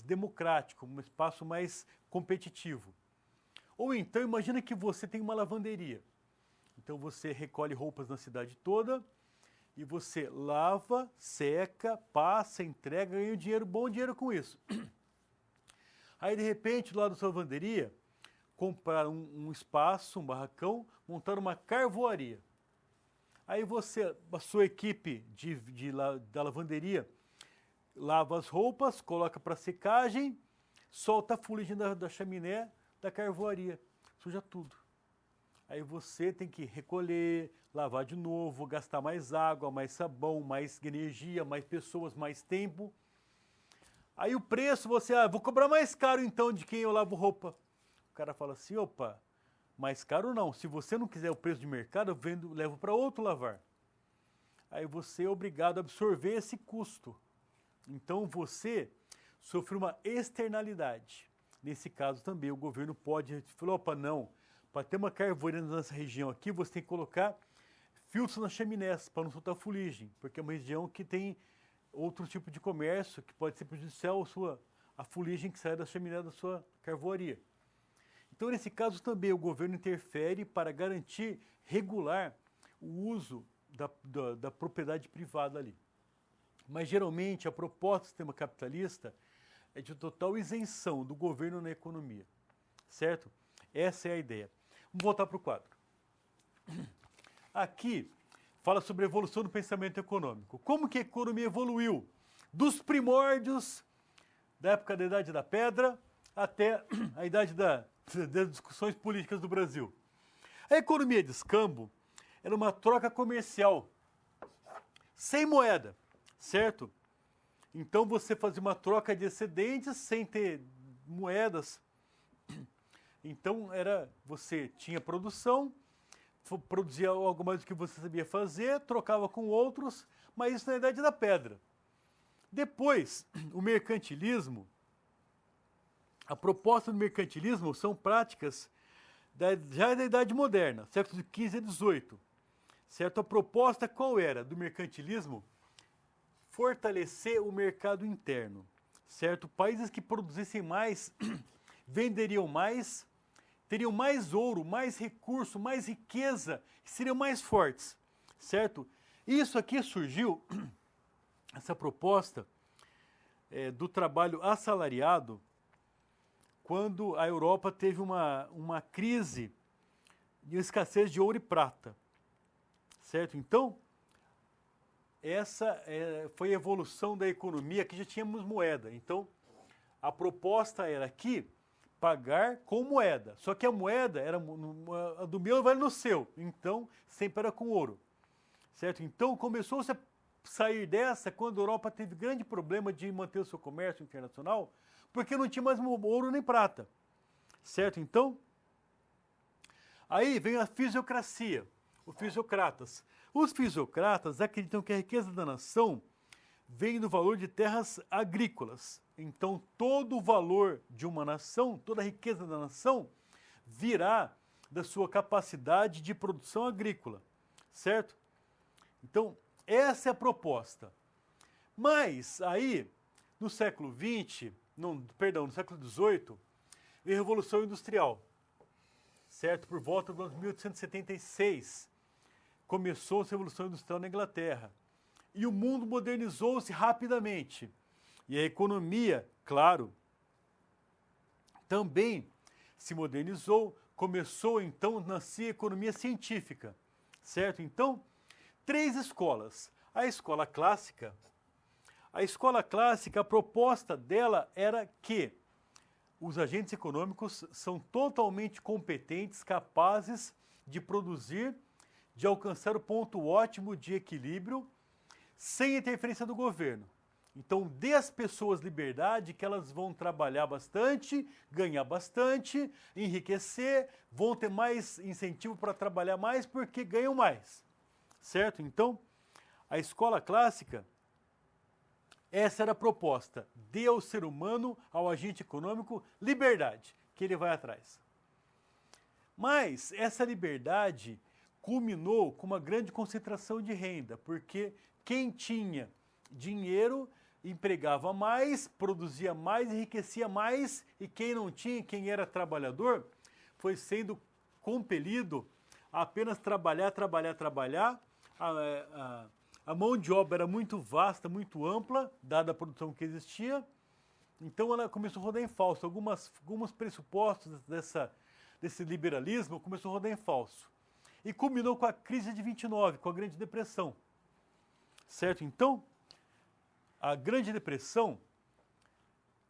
democrático, um espaço mais competitivo. Ou então, imagina que você tem uma lavanderia. Então, você recolhe roupas na cidade toda e você lava, seca, passa, entrega, ganha dinheiro, bom dinheiro com isso. Aí, de repente, do lado da sua lavanderia, compraram um espaço, um barracão, montaram uma carvoaria. Aí você, a sua equipe da lavanderia, lava as roupas, coloca para secagem, solta a fuligem da chaminé da carvoaria, suja tudo. Aí você tem que recolher, lavar de novo, gastar mais água, mais sabão, mais energia, mais pessoas, mais tempo. Aí o preço, vou cobrar mais caro então de quem eu lavo roupa. O cara fala assim, opa, mais caro não. Se você não quiser o preço de mercado, eu levo para outro lavar. Aí você é obrigado a absorver esse custo. Então você sofre uma externalidade. Nesse caso também o governo pode falar, opa, não, para ter uma carvoaria nessa região aqui, você tem que colocar filtros nas chaminés para não soltar fuligem, porque é uma região que tem outro tipo de comércio que pode ser prejudicial a fuligem que sai da chaminé da sua carvoaria. Então, nesse caso também, o governo interfere para garantir, regular o uso da propriedade privada ali. Mas, geralmente, a proposta do sistema capitalista é de total isenção do governo na economia, certo? Essa é a ideia. Vamos voltar para o quadro. Aqui fala sobre a evolução do pensamento econômico. Como que a economia evoluiu dos primórdios da época da Idade da Pedra até a idade das discussões políticas do Brasil. A economia de escambo era uma troca comercial sem moeda, certo? Então você fazia uma troca de excedentes sem ter moedas. Então você tinha produção, produzia algo mais do que você sabia fazer, trocava com outros, mas isso na Idade da Pedra. Depois, o mercantilismo, a proposta do mercantilismo são práticas já da Idade Moderna, séculos XV e XVIII. Certo? A proposta qual era do mercantilismo? Fortalecer o mercado interno. Certo? Países que produzissem mais, venderiam mais, teriam mais ouro, mais recurso, mais riqueza, seriam mais fortes. Certo? Isso aqui surgiu, essa proposta do trabalho assalariado, quando a Europa teve uma crise de escassez de ouro e prata, certo? Então, essa foi a evolução da economia, que já tínhamos moeda. Então, a proposta era aqui pagar com moeda, só que a moeda era a do meu vale no seu, então sempre era com ouro, certo? Então, começou-se a sair dessa quando a Europa teve grande problema de manter o seu comércio internacional, porque não tinha mais ouro nem prata, certo? Então, aí vem a fisiocracia, os fisiocratas. Os fisiocratas acreditam que a riqueza da nação vem do valor de terras agrícolas. Então, todo o valor de uma nação, toda a riqueza da nação, virá da sua capacidade de produção agrícola, certo? Então, essa é a proposta. Mas, aí, no século XX, no século XVIII, veio a Revolução Industrial, certo? Por volta do ano 1876, começou a Revolução Industrial na Inglaterra. E o mundo modernizou-se rapidamente. E a economia, claro, também se modernizou, começou então a nascer a economia científica, certo? Então, 3 escolas. A escola clássica, a proposta dela era que os agentes econômicos são totalmente competentes, capazes de produzir, de alcançar o ponto ótimo de equilíbrio, sem interferência do governo. Então, dê às pessoas liberdade, que elas vão trabalhar bastante, ganhar bastante, enriquecer, vão ter mais incentivo para trabalhar mais porque ganham mais, certo? Então, a escola clássica, essa era a proposta. Dê ao ser humano, ao agente econômico, liberdade, que ele vai atrás. Mas essa liberdade culminou com uma grande concentração de renda, porque quem tinha dinheiro empregava mais, produzia mais, enriquecia mais, e quem não tinha, quem era trabalhador, foi sendo compelido a apenas trabalhar. A mão de obra era muito vasta, muito ampla, dada a produção que existia, Então ela começou a rodar em falso. Alguns pressupostos desse liberalismo começou a rodar em falso. E culminou com a crise de 29, com a Grande Depressão. Certo? Então, a Grande Depressão,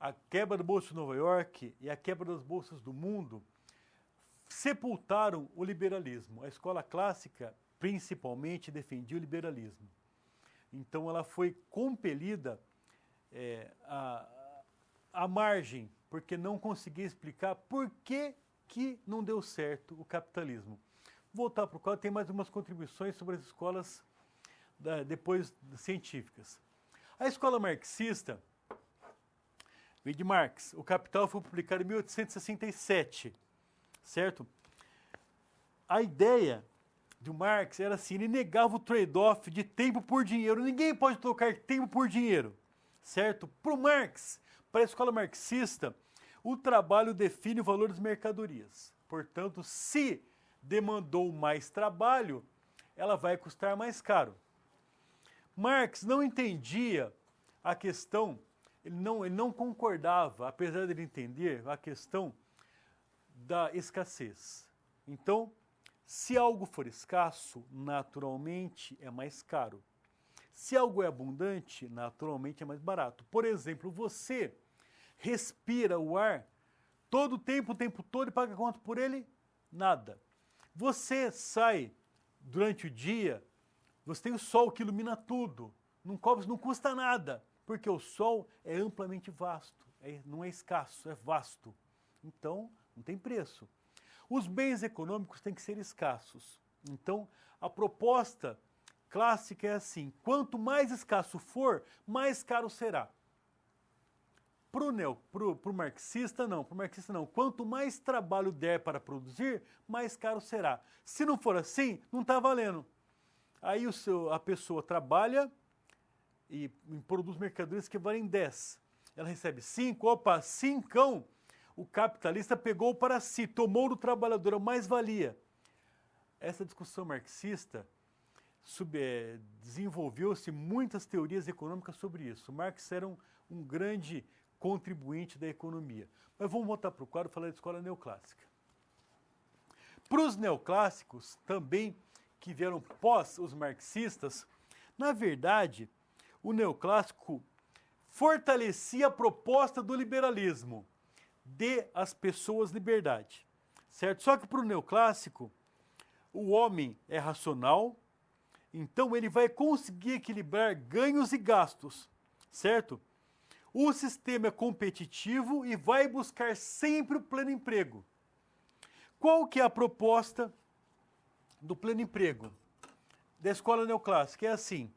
a quebra da Bolsa de Nova York e a quebra das bolsas do mundo sepultaram o liberalismo. A escola clássica, principalmente, defendia o liberalismo. Então ela foi compelida à margem, porque não conseguia explicar por que não deu certo o capitalismo. Vou voltar para o quadro, tem mais umas contribuições sobre as escolas depois científicas. A escola marxista veio de Marx. O Capital foi publicado em 1867, certo? A ideia do Marx era assim, ele negava o trade-off de tempo por dinheiro. Ninguém pode trocar tempo por dinheiro, certo? Para o Marx, para a escola marxista, o trabalho define o valor das mercadorias. Portanto, se demandou mais trabalho, ela vai custar mais caro. Marx não entendia a questão, ele não concordava, apesar de ele entender a questão da escassez. Então, se algo for escasso, naturalmente é mais caro. Se algo é abundante, naturalmente é mais barato. Por exemplo, você respira o ar todo o tempo todo e paga quanto por ele? Nada. Você sai durante o dia, você tem o sol que ilumina tudo, não custa nada, porque o sol é amplamente vasto, não é escasso, é vasto. Então, não tem preço. Os bens econômicos têm que ser escassos. Então, a proposta clássica é assim, quanto mais escasso for, mais caro será. Pro marxista não. Quanto mais trabalho der para produzir, mais caro será. Se não for assim, não está valendo. Aí a pessoa trabalha e produz mercadorias que valem 10. Ela recebe 5, 5, o capitalista pegou para si, tomou do trabalhador a mais-valia. Essa discussão marxista desenvolveu-se muitas teorias econômicas sobre isso. Marx era um grande contribuinte da economia. Mas vamos voltar para o quadro e falar da escola neoclássica. Para os neoclássicos, também que vieram pós os marxistas, na verdade, o neoclássico fortalecia a proposta do liberalismo, dê às pessoas liberdade, certo? Só que para o neoclássico, o homem é racional, então ele vai conseguir equilibrar ganhos e gastos, certo? O sistema é competitivo e vai buscar sempre o pleno emprego. Qual que é a proposta do pleno emprego da escola neoclássica? É assim,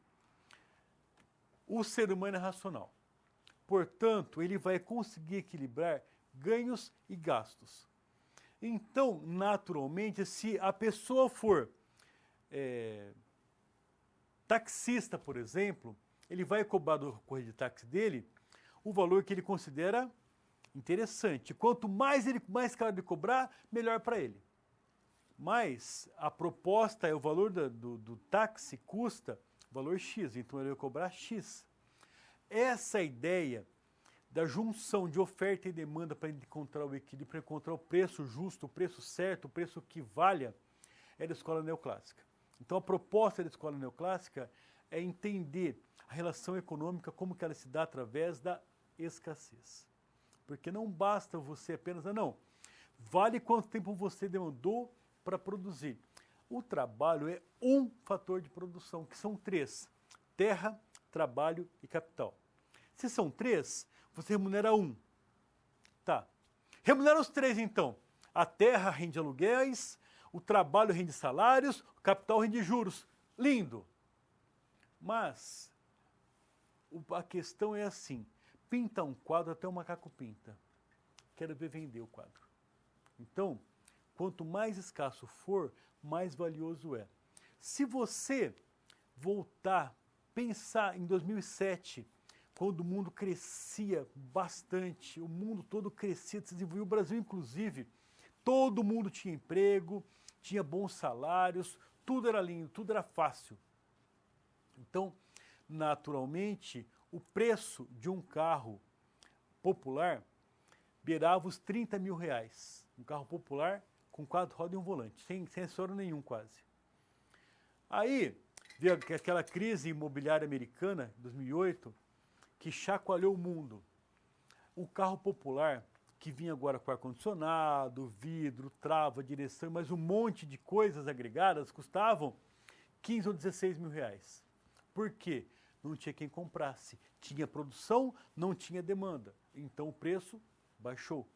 o ser humano é racional. Portanto, ele vai conseguir equilibrar ganhos e gastos. Então, naturalmente, se a pessoa for taxista, por exemplo, ele vai cobrar do correio de táxi dele o valor que ele considera interessante. Quanto mais caro ele cobrar, melhor para ele. Mas a proposta é o valor do táxi custa valor X, então ele vai cobrar X. Essa ideia da junção de oferta e demanda para encontrar o equilíbrio, para encontrar o preço justo, o preço certo, o preço que valha, é da escola neoclássica. Então a proposta da escola neoclássica é entender a relação econômica, como que ela se dá através da escassez. Porque não basta você apenas, não, vale quanto tempo você demandou para produzir. O trabalho é um fator de produção, que são 3, terra, trabalho e capital. Se são 3, você remunera 1. Tá. Remunera os 3 então. A terra rende aluguéis, o trabalho rende salários, o capital rende juros. Lindo. Mas a questão é assim, pinta um quadro até o macaco pinta. Quero ver vender o quadro. Então, quanto mais escasso for, mais valioso é. Se você voltar, pensar em 2007, quando o mundo crescia bastante, o mundo todo crescia, se desenvolvia, o Brasil inclusive, todo mundo tinha emprego, tinha bons salários, tudo era lindo, tudo era fácil. Então, naturalmente, o preço de um carro popular beirava os 30 mil reais. Um carro popular com 4 rodas e um volante, sem acessório nenhum quase. Aí veio aquela crise imobiliária americana, 2008, que chacoalhou o mundo. O carro popular, que vinha agora com ar-condicionado, vidro, trava, direção, mas um monte de coisas agregadas, custavam 15 ou 16 mil reais. Por quê? Não tinha quem comprasse. Tinha produção, não tinha demanda. Então o preço baixou.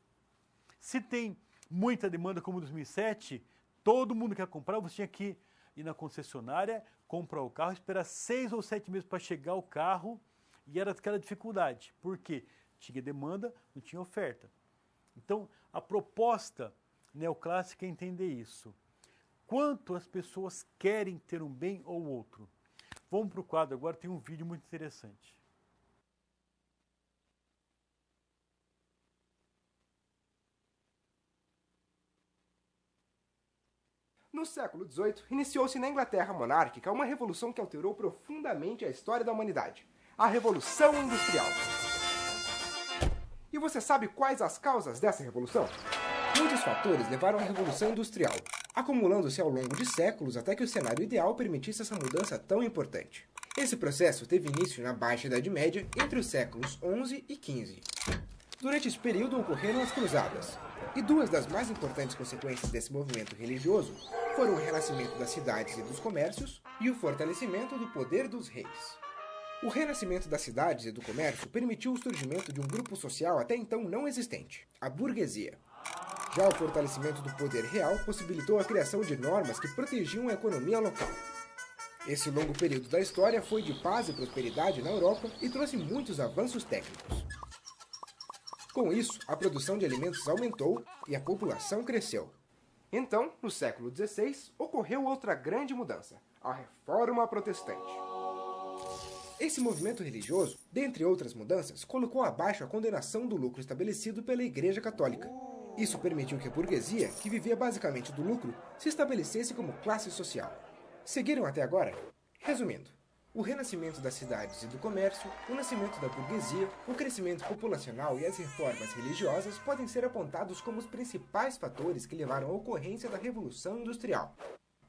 Se tem muita demanda como em 2007, todo mundo quer comprar, você tinha que ir na concessionária, comprar o carro, esperar 6 ou 7 meses para chegar o carro, e era aquela dificuldade. Por quê? Tinha demanda, não tinha oferta. Então, a proposta neoclássica é entender isso. Quanto as pessoas querem ter um bem ou outro. Vamos para o quadro agora, tem um vídeo muito interessante. No século XVIII, iniciou-se na Inglaterra monárquica uma revolução que alterou profundamente a história da humanidade. A Revolução Industrial. E você sabe quais as causas dessa revolução? Muitos fatores levaram à Revolução Industrial, acumulando-se ao longo de séculos até que o cenário ideal permitisse essa mudança tão importante. Esse processo teve início na Baixa Idade Média, entre os séculos XI e XV. Durante esse período ocorreram as Cruzadas, e duas das mais importantes consequências desse movimento religioso foram o renascimento das cidades e dos comércios e o fortalecimento do poder dos reis. O renascimento das cidades e do comércio permitiu o surgimento de um grupo social até então não existente, a burguesia. Já o fortalecimento do poder real possibilitou a criação de normas que protegiam a economia local. Esse longo período da história foi de paz e prosperidade na Europa e trouxe muitos avanços técnicos. Com isso, a produção de alimentos aumentou e a população cresceu. Então, no século XVI, ocorreu outra grande mudança, a Reforma Protestante. Esse movimento religioso, dentre outras mudanças, colocou abaixo a condenação do lucro estabelecido pela Igreja Católica. Isso permitiu que a burguesia, que vivia basicamente do lucro, se estabelecesse como classe social. Seguiram até agora? Resumindo, o renascimento das cidades e do comércio, o nascimento da burguesia, o crescimento populacional e as reformas religiosas podem ser apontados como os principais fatores que levaram à ocorrência da Revolução Industrial.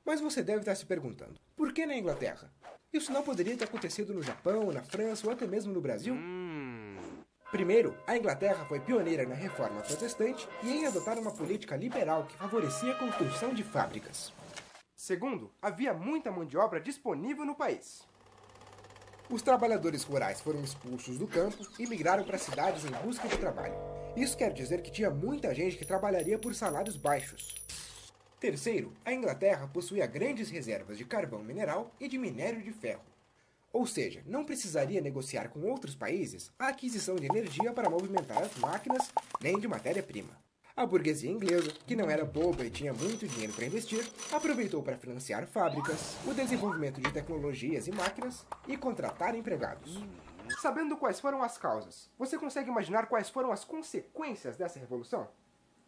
Mas você deve estar se perguntando, por que na Inglaterra? Isso não poderia ter acontecido no Japão, na França ou até mesmo no Brasil? Primeiro, a Inglaterra foi pioneira na reforma protestante e em adotar uma política liberal que favorecia a construção de fábricas. Segundo, havia muita mão de obra disponível no país. Os trabalhadores rurais foram expulsos do campo e migraram para cidades em busca de trabalho. Isso quer dizer que tinha muita gente que trabalharia por salários baixos. Terceiro, a Inglaterra possuía grandes reservas de carvão mineral e de minério de ferro. Ou seja, não precisaria negociar com outros países a aquisição de energia para movimentar as máquinas, nem de matéria-prima. A burguesia inglesa, que não era boba e tinha muito dinheiro para investir, aproveitou para financiar fábricas, o desenvolvimento de tecnologias e máquinas e contratar empregados. Sabendo quais foram as causas, você consegue imaginar quais foram as consequências dessa revolução?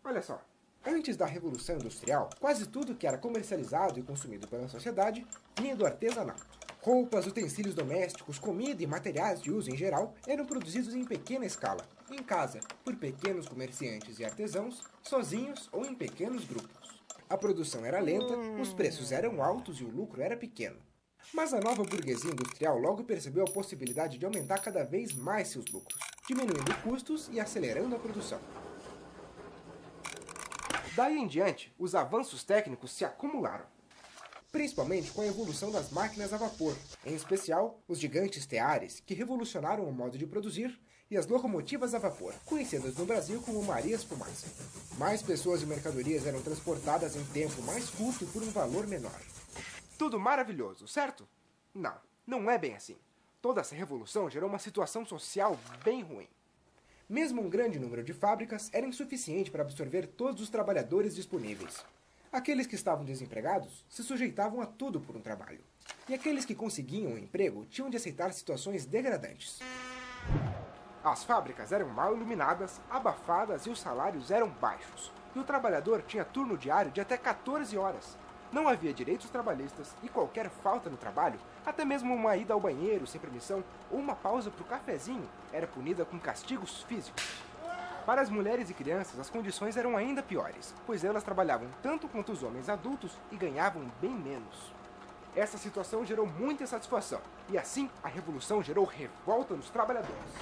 Olha só. Antes da Revolução Industrial, quase tudo que era comercializado e consumido pela sociedade vinha do artesanato. Roupas, utensílios domésticos, comida e materiais de uso em geral eram produzidos em pequena escala, em casa, por pequenos comerciantes e artesãos, sozinhos ou em pequenos grupos. A produção era lenta, os preços eram altos e o lucro era pequeno. Mas a nova burguesia industrial logo percebeu a possibilidade de aumentar cada vez mais seus lucros, diminuindo custos e acelerando a produção. Daí em diante, os avanços técnicos se acumularam, principalmente com a evolução das máquinas a vapor, em especial os gigantes teares, que revolucionaram o modo de produzir, e as locomotivas a vapor, conhecidas no Brasil como Marias Fumaça. Mais pessoas e mercadorias eram transportadas em tempo mais curto por um valor menor. Tudo maravilhoso, certo? Não, não é bem assim. Toda essa revolução gerou uma situação social bem ruim. Mesmo um grande número de fábricas era insuficiente para absorver todos os trabalhadores disponíveis. Aqueles que estavam desempregados se sujeitavam a tudo por um trabalho. E aqueles que conseguiam um emprego tinham de aceitar situações degradantes. As fábricas eram mal iluminadas, abafadas e os salários eram baixos. E o trabalhador tinha turno diário de até 14 horas. Não havia direitos trabalhistas e qualquer falta no trabalho, até mesmo uma ida ao banheiro sem permissão ou uma pausa para o cafezinho, era punida com castigos físicos. Para as mulheres e crianças, as condições eram ainda piores, pois elas trabalhavam tanto quanto os homens adultos e ganhavam bem menos. Essa situação gerou muita insatisfação, e assim a revolução gerou revolta nos trabalhadores.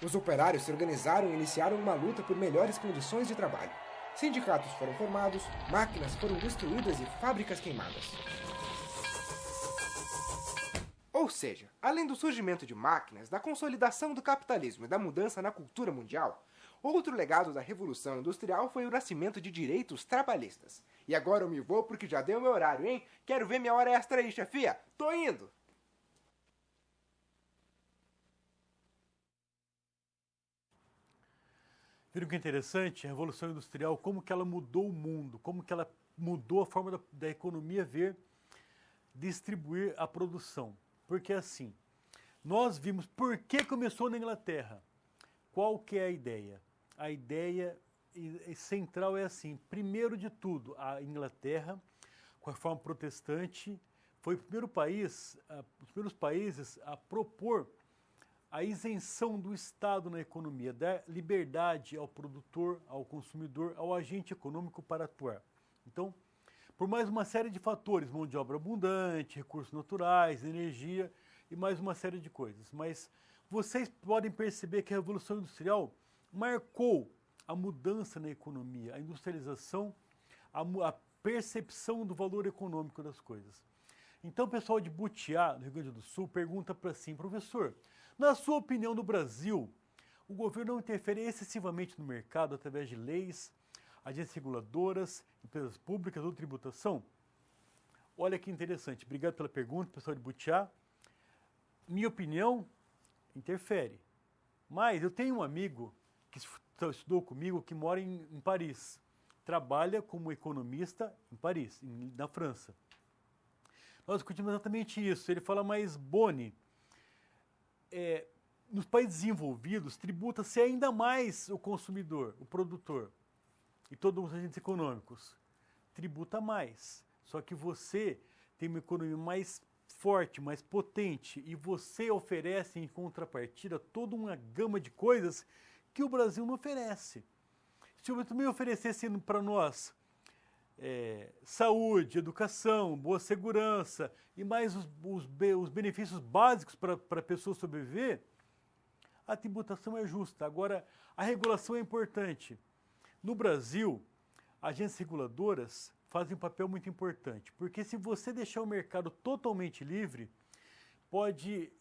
Os operários se organizaram e iniciaram uma luta por melhores condições de trabalho. Sindicatos foram formados, máquinas foram destruídas e fábricas queimadas. Ou seja, além do surgimento de máquinas, da consolidação do capitalismo e da mudança na cultura mundial, outro legado da Revolução Industrial foi o nascimento de direitos trabalhistas. E agora eu me vou porque já deu meu horário, hein? Quero ver minha hora extra aí, chefia! Tô indo! Viram que interessante? A Revolução Industrial, como que ela mudou o mundo, como que ela mudou a forma da economia ver distribuir a produção. Porque assim, nós vimos por que começou na Inglaterra. Qual que é a ideia? A ideia central é assim, primeiro de tudo, a Inglaterra, com a reforma protestante, foi o primeiro país, os primeiros países a propor a isenção do Estado na economia, dar liberdade ao produtor, ao consumidor, ao agente econômico para atuar. Então, por mais uma série de fatores, mão de obra abundante, recursos naturais, energia e mais uma série de coisas. Mas vocês podem perceber que a Revolução Industrial marcou a mudança na economia, a industrialização, a percepção do valor econômico das coisas. Então o pessoal de Butiá, no Rio Grande do Sul, pergunta para assim, professor, na sua opinião, no Brasil, o governo não interfere excessivamente no mercado através de leis, agências reguladoras, empresas públicas ou tributação? Olha que interessante. Obrigado pela pergunta, pessoal de Butiá. Minha opinião, interfere. Mas eu tenho um amigo que estudou comigo, que mora em Paris. Trabalha como economista em Paris, na França. Nós discutimos exatamente isso. Ele fala, mas Boni, nos países desenvolvidos, tributa-se ainda mais o consumidor, o produtor e todos os agentes econômicos. Tributa mais. Só que você tem uma economia mais forte, mais potente, e você oferece em contrapartida toda uma gama de coisas que o Brasil não oferece. Se eu também oferecesse para nós saúde, educação, boa segurança e mais os benefícios básicos para a pessoa sobreviver, a tributação é justa. Agora, a regulação é importante. No Brasil, agências reguladoras fazem um papel muito importante, porque se você deixar o mercado totalmente livre, pode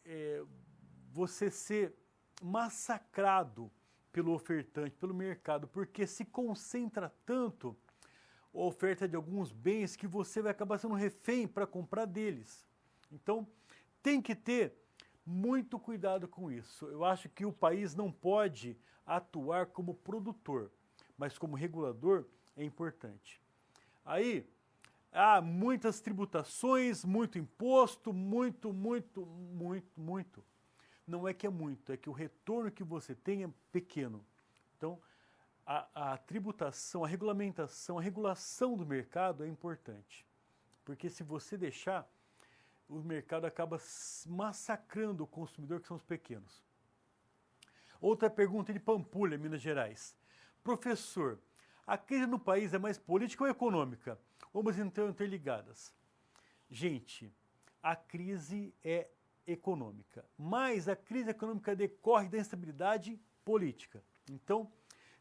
você ser massacrado pelo ofertante, pelo mercado, porque se concentra tanto a oferta de alguns bens que você vai acabar sendo refém para comprar deles. Então, tem que ter muito cuidado com isso. Eu acho que o país não pode atuar como produtor, mas como regulador é importante. Aí, há muitas tributações, muito imposto, muito. Não é que é muito, é que o retorno que você tem é pequeno. Então, a tributação, a regulamentação, a regulação do mercado é importante. Porque se você deixar, o mercado acaba massacrando o consumidor, que são os pequenos. Outra pergunta de Pampulha, Minas Gerais. Professor, a crise no país é mais política ou econômica? Ambas estão interligadas. Gente, a crise é econômica, mas a crise econômica decorre da instabilidade política. Então,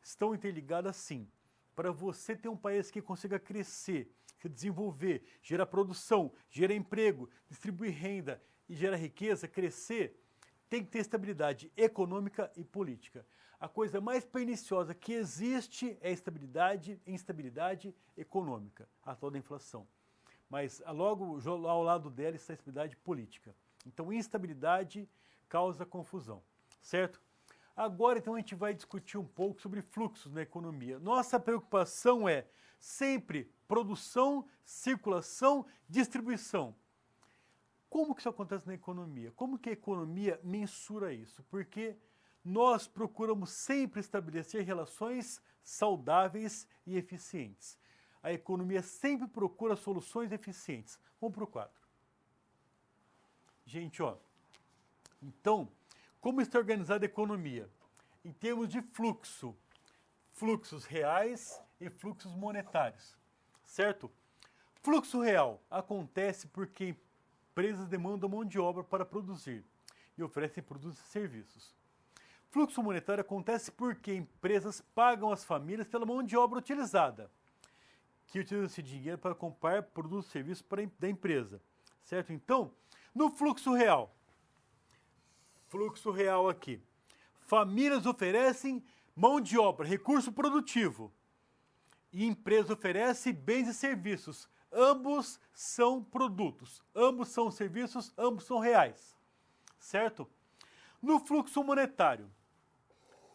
estão interligadas sim. Para você ter um país que consiga crescer, se desenvolver, gerar produção, gerar emprego, distribuir renda e gerar riqueza, crescer, tem que ter estabilidade econômica e política. A coisa mais perniciosa que existe é instabilidade econômica, a tal da inflação. Mas logo ao lado dela está a estabilidade política. Então, instabilidade causa confusão, certo? Agora, então, a gente vai discutir um pouco sobre fluxos na economia. Nossa preocupação é sempre produção, circulação, distribuição. Como que isso acontece na economia? Como que a economia mensura isso? Porque nós procuramos sempre estabelecer relações saudáveis e eficientes. a economia sempre procura soluções eficientes. Vamos para o quadro. Gente, ó, então, como está organizada a economia? Em termos de fluxo, fluxos reais e fluxos monetários, certo? Fluxo real acontece porque empresas demandam mão de obra para produzir e oferecem produtos e serviços. Fluxo monetário acontece porque empresas pagam as famílias pela mão de obra utilizada, que utilizam esse dinheiro para comprar produtos e serviços da empresa, certo? Então, no fluxo real aqui, famílias oferecem mão de obra, recurso produtivo, e empresa oferece bens e serviços. Ambos são produtos, ambos são serviços, ambos são reais, certo? No fluxo monetário,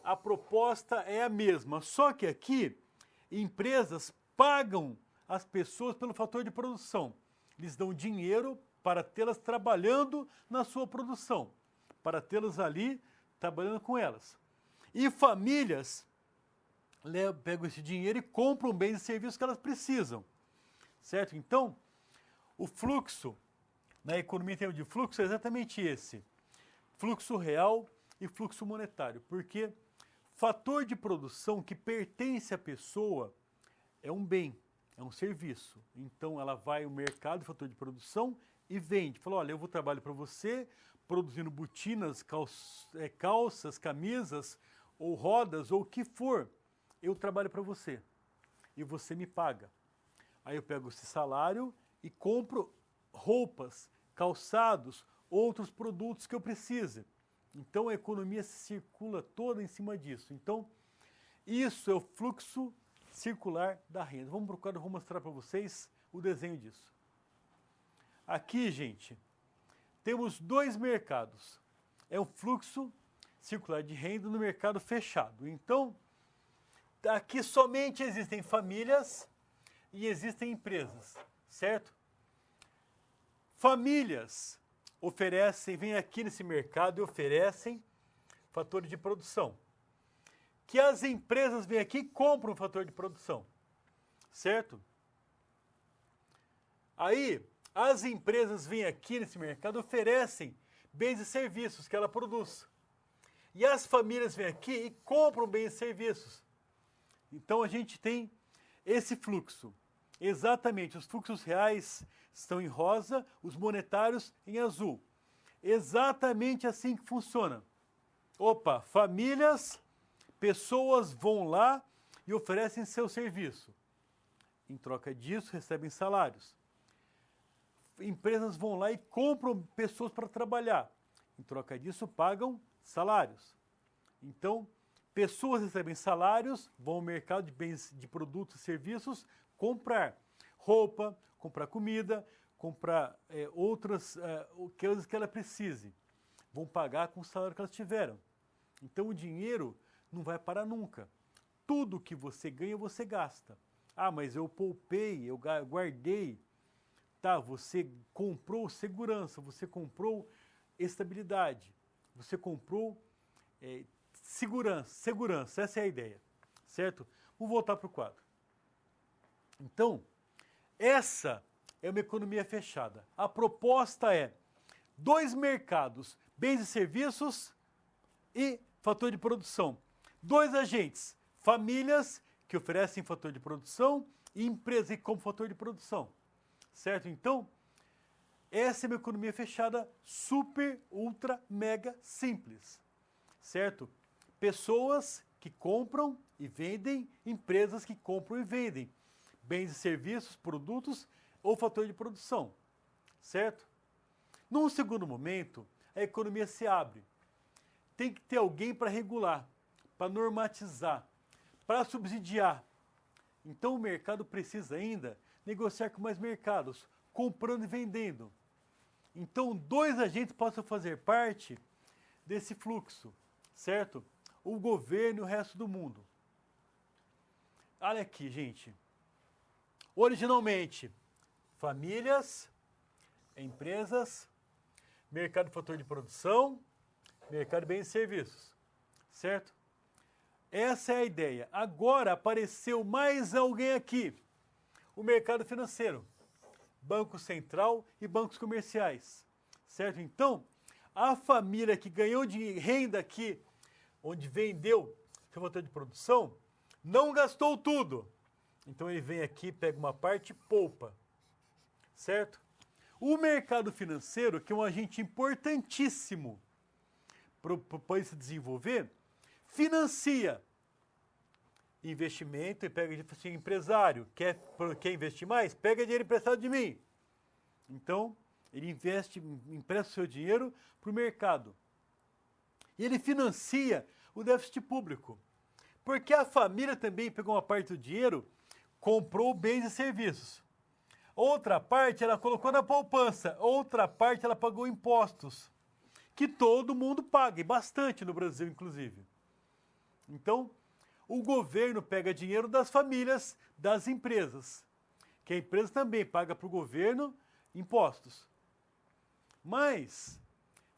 a proposta é a mesma, só que aqui empresas pagam as pessoas pelo fator de produção. Eles dão dinheiro para tê-las trabalhando na sua produção, para tê-las ali trabalhando com elas. E famílias pegam esse dinheiro e compram bens e serviços que elas precisam, certo? Então, o fluxo, na economia em termos de fluxo, é exatamente esse. Fluxo real e fluxo monetário, porque fator de produção que pertence à pessoa é um bem, é um serviço. Então, ela vai ao mercado, fator de produção, e vende. Fala, olha, eu vou trabalhar para você, produzindo botinas, calças, camisas, ou rodas, ou o que for. Eu trabalho para você e você me paga. Aí eu pego esse salário e compro roupas, calçados, outros produtos que eu precise. Então a economia se circula toda em cima disso. Então isso é o fluxo circular da renda. Vamos procurar, eu vou mostrar para vocês o desenho disso. Aqui, gente, temos dois mercados. É um fluxo circular de renda no mercado fechado. Então, aqui somente existem famílias e existem empresas, certo? Famílias oferecem, vêm aqui nesse mercado e oferecem fatores de produção. Que as empresas vêm aqui e compram fator de produção, certo? Aí, as empresas vêm aqui nesse mercado e oferecem bens e serviços que ela produz. E as famílias vêm aqui e compram bens e serviços. Então a gente tem esse fluxo. Exatamente, os fluxos reais estão em rosa, os monetários em azul. Exatamente assim que funciona. Opa, famílias, pessoas vão lá e oferecem seu serviço. Em troca disso, recebem salários. Empresas vão lá e compram pessoas para trabalhar. Em troca disso, pagam salários. Então, pessoas recebem salários, vão ao mercado de bens, de produtos e serviços, comprar roupa, comprar comida, comprar outras coisas que ela precise. Vão pagar com o salário que elas tiveram. Então, o dinheiro não vai parar nunca. Tudo que você ganha, você gasta. Ah, mas eu poupei, eu guardei. Tá, você comprou segurança, você comprou estabilidade, você comprou segurança, essa é a ideia, certo? Vamos voltar para o quadro. Então, essa é uma economia fechada. A proposta é dois mercados, bens e serviços e fator de produção. Dois agentes, famílias que oferecem fator de produção e empresas que compram fator de produção, certo? Então, essa é uma economia fechada super, ultra, mega simples, certo? Pessoas que compram e vendem, empresas que compram e vendem bens e serviços, produtos ou fator de produção, certo? Num segundo momento, a economia se abre. Tem que ter alguém para regular, para normatizar, para subsidiar. Então o mercado precisa ainda negociar com mais mercados, comprando e vendendo. Então dois agentes possam fazer parte desse fluxo, certo? O governo e o resto do mundo. Olha aqui, gente. Originalmente, famílias, empresas, mercado de fator de produção, mercado de bens e serviços, certo? Essa é a ideia. Agora apareceu mais alguém aqui. o mercado financeiro, Banco Central e bancos comerciais, certo? Então, a família que ganhou de renda aqui, onde vendeu seu fator de produção, não gastou tudo. Então ele vem aqui, pega uma parte e poupa, certo? O mercado financeiro, que é um agente importantíssimo para o país se desenvolver, financia investimento e pega assim, empresário, quer investir mais? Pega dinheiro emprestado de mim. Então, ele empresta o seu dinheiro para o mercado. E ele financia o déficit público. Porque a família também pegou uma parte do dinheiro, comprou bens e serviços. Outra parte ela colocou na poupança, outra parte ela pagou impostos, que todo mundo paga, e bastante no Brasil, inclusive. Então, o governo pega dinheiro das famílias, das empresas, que a empresa também paga para o governo impostos. Mas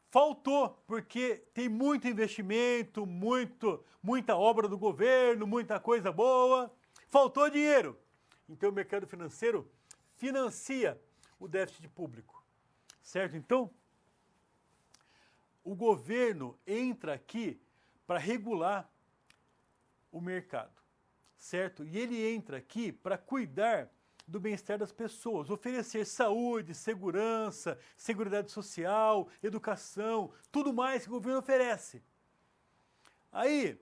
faltou, porque tem muito investimento, muita obra do governo, muita coisa boa, faltou dinheiro. Então o mercado financeiro financia o déficit público, certo? Então, o governo entra aqui para regular o mercado, certo? E ele entra aqui para cuidar do bem-estar das pessoas, oferecer saúde, segurança, seguridade social, educação, tudo mais que o governo oferece. Aí,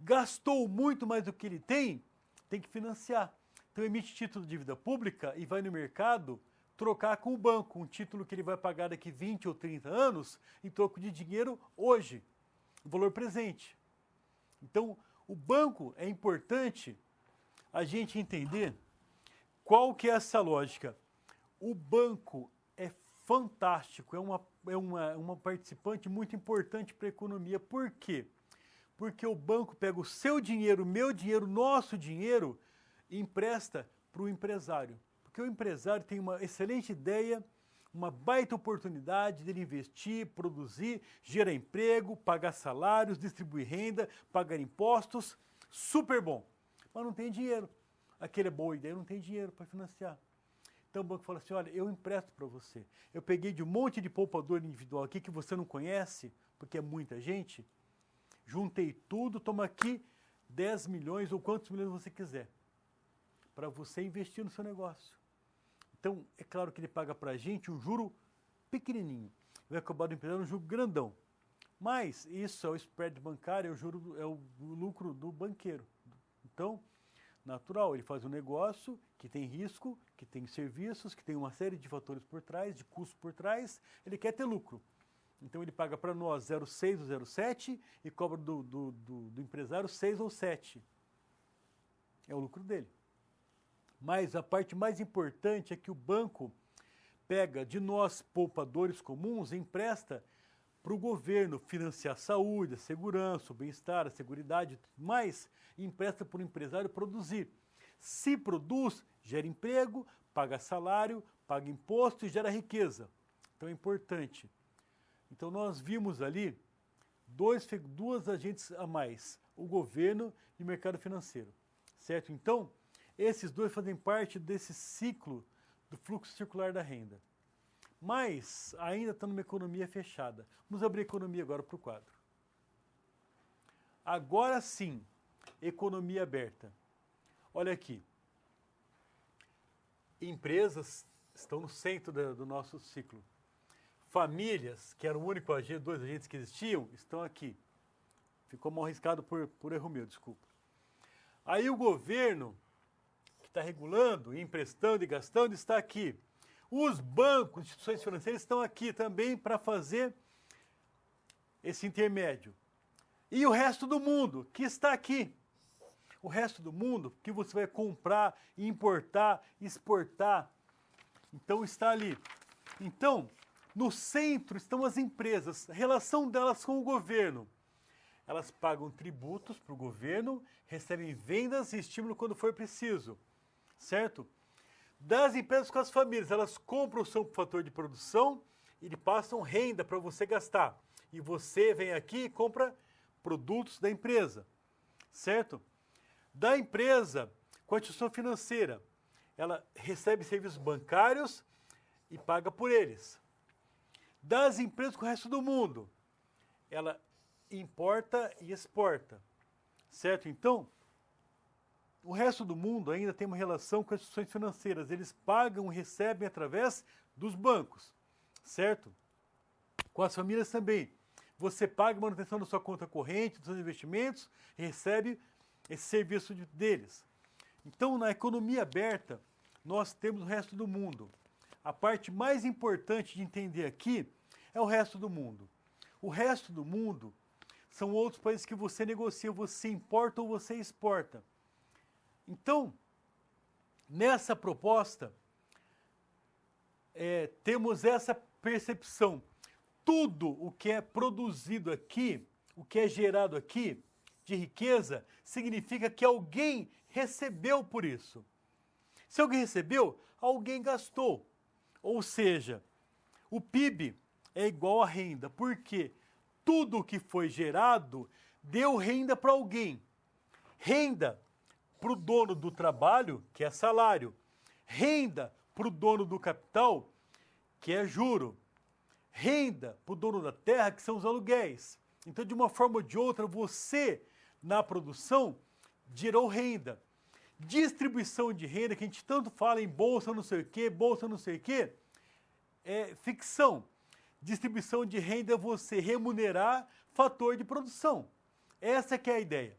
gastou muito mais do que ele tem que financiar. Então emite título de dívida pública e vai no mercado trocar com o banco, um título que ele vai pagar daqui 20 ou 30 anos em troco de dinheiro hoje, o valor presente. Então, o banco é importante a gente entender qual que é essa lógica. O banco é fantástico, é uma participante muito importante para a economia. Por quê? Porque o banco pega o seu dinheiro, meu dinheiro, nosso dinheiro e empresta para o empresário. Porque o empresário tem uma excelente ideia, uma baita oportunidade dele investir, produzir, gerar emprego, pagar salários, distribuir renda, pagar impostos, super bom. Mas não tem dinheiro. Aquele é boa ideia, não tem dinheiro para financiar. Então o banco fala assim, olha, eu empresto para você. Eu peguei de um monte de poupador individual aqui que você não conhece, porque é muita gente, juntei tudo, toma aqui 10 milhões ou quantos milhões você quiser, para você investir no seu negócio. Então, é claro que ele paga para a gente um juro pequenininho. Vai cobrar do empresário um juro grandão. Mas isso é o spread bancário, é o lucro do banqueiro. Então, natural, ele faz um negócio que tem risco, que tem serviços, que tem uma série de fatores por trás, de custos por trás, ele quer ter lucro. Então ele paga para nós 0,6 ou 0,7 e cobra do empresário 6 ou 7. É o lucro dele. Mas a parte mais importante é que o banco pega de nós, poupadores comuns, e empresta para o governo financiar a saúde, a segurança, o bem-estar, a seguridade, mas empresta para o empresário produzir. Se produz, gera emprego, paga salário, paga imposto e gera riqueza. Então é importante. Então nós vimos ali duas agentes a mais, o governo e o mercado financeiro, certo? Então, esses dois fazem parte desse ciclo do fluxo circular da renda. Mas ainda está numa economia fechada. Vamos abrir a economia agora para o quadro. Agora sim, economia aberta. Olha aqui. Empresas estão no centro do nosso ciclo. Famílias, que era o único agente, dois agentes que existiam, estão aqui. Ficou mal arriscado por erro meu, desculpa. Aí o governo, que está regulando, emprestando e gastando, está aqui. Os bancos, instituições financeiras estão aqui também para fazer esse intermédio. E o resto do mundo, que está aqui. O resto do mundo, que você vai comprar, importar, exportar. Então, está ali. Então, no centro estão as empresas, a relação delas com o governo. Elas pagam tributos para o governo, recebem vendas e estímulo quando for preciso, certo? Das empresas com as famílias, elas compram o seu fator de produção e lhe passam renda para você gastar. E você vem aqui e compra produtos da empresa, certo? Da empresa com a instituição financeira, ela recebe serviços bancários e paga por eles. Das empresas com o resto do mundo, ela importa e exporta, certo? Então, o resto do mundo ainda tem uma relação com as instituições financeiras. Eles pagam e recebem através dos bancos, certo? Com as famílias também. Você paga a manutenção da sua conta corrente, dos seus investimentos, e recebe esse serviço deles. Então, na economia aberta, nós temos o resto do mundo. A parte mais importante de entender aqui é o resto do mundo. O resto do mundo são outros países que você negocia, você importa ou você exporta. Então, nessa proposta, temos essa percepção. Tudo o que é produzido aqui, o que é gerado aqui de riqueza, significa que alguém recebeu por isso. Se alguém recebeu, alguém gastou. Ou seja, o PIB é igual a renda, porque tudo o que foi gerado deu renda para alguém. Renda para o dono do trabalho, que é salário. Renda para o dono do capital, que é juro. Renda para o dono da terra, que são os aluguéis. Então, de uma forma ou de outra, você, na produção, gerou renda. Distribuição de renda, que a gente tanto fala em bolsa não sei o quê, bolsa não sei o quê, é ficção. Distribuição de renda é você remunerar fator de produção. Essa que é a ideia.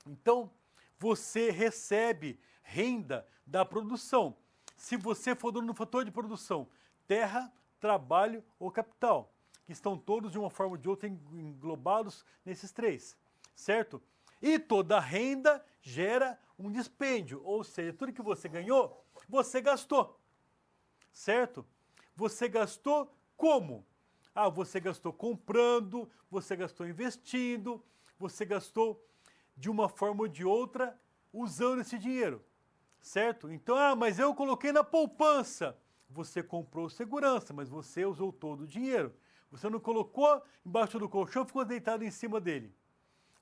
Então, você recebe renda da produção. Se você for dono do fator de produção, terra, trabalho ou capital, que estão todos de uma forma ou de outra englobados nesses três, certo? E toda renda gera um dispêndio, ou seja, tudo que você ganhou, você gastou, certo? Você gastou como? Ah, você gastou comprando, você gastou investindo, você gastou de uma forma ou de outra usando esse dinheiro, certo? Então, mas eu coloquei na poupança. Você comprou segurança, mas você usou todo o dinheiro. Você não colocou embaixo do colchão, ficou deitado em cima dele.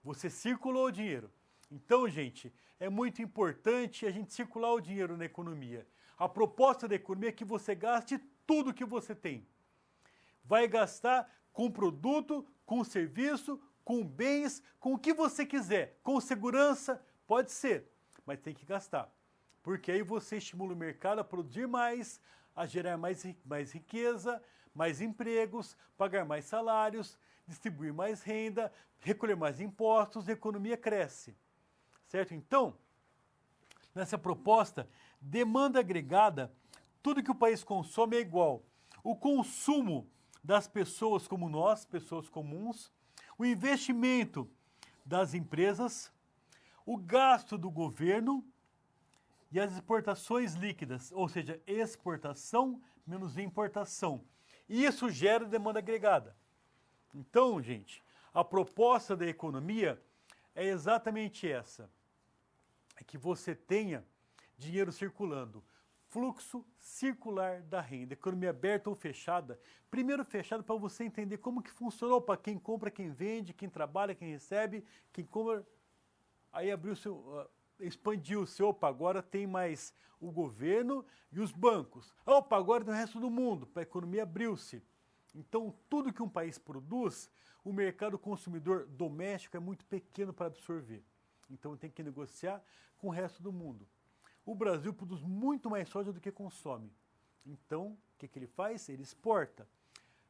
Você circulou o dinheiro. Então, gente, é muito importante a gente circular o dinheiro na economia. A proposta da economia é que você gaste tudo que você tem. Vai gastar com produto, com serviço, com bens, com o que você quiser. Com segurança, pode ser, mas tem que gastar. Porque aí você estimula o mercado a produzir mais, a gerar mais riqueza, mais empregos, pagar mais salários, distribuir mais renda, recolher mais impostos, a economia cresce. Certo? Então, nessa proposta, demanda agregada, tudo que o país consome é igual. O consumo das pessoas como nós, pessoas comuns, o investimento das empresas, o gasto do governo e as exportações líquidas, ou seja, exportação menos importação. E isso gera demanda agregada. Então, gente, a proposta da economia é exatamente essa. É que você tenha dinheiro circulando. Fluxo circular da renda. Economia aberta ou fechada. Primeiro fechada para você entender como que funcionou para quem compra, quem vende, quem trabalha, quem recebe, quem compra. Aí abriu expandiu-se. Opa, agora tem mais o governo e os bancos. Opa, agora tem o resto do mundo. A economia abriu-se. Então, tudo que um país produz, o mercado consumidor doméstico é muito pequeno para absorver. Então, tem que negociar com o resto do mundo. O Brasil produz muito mais soja do que consome. Então, o que ele faz? Ele exporta.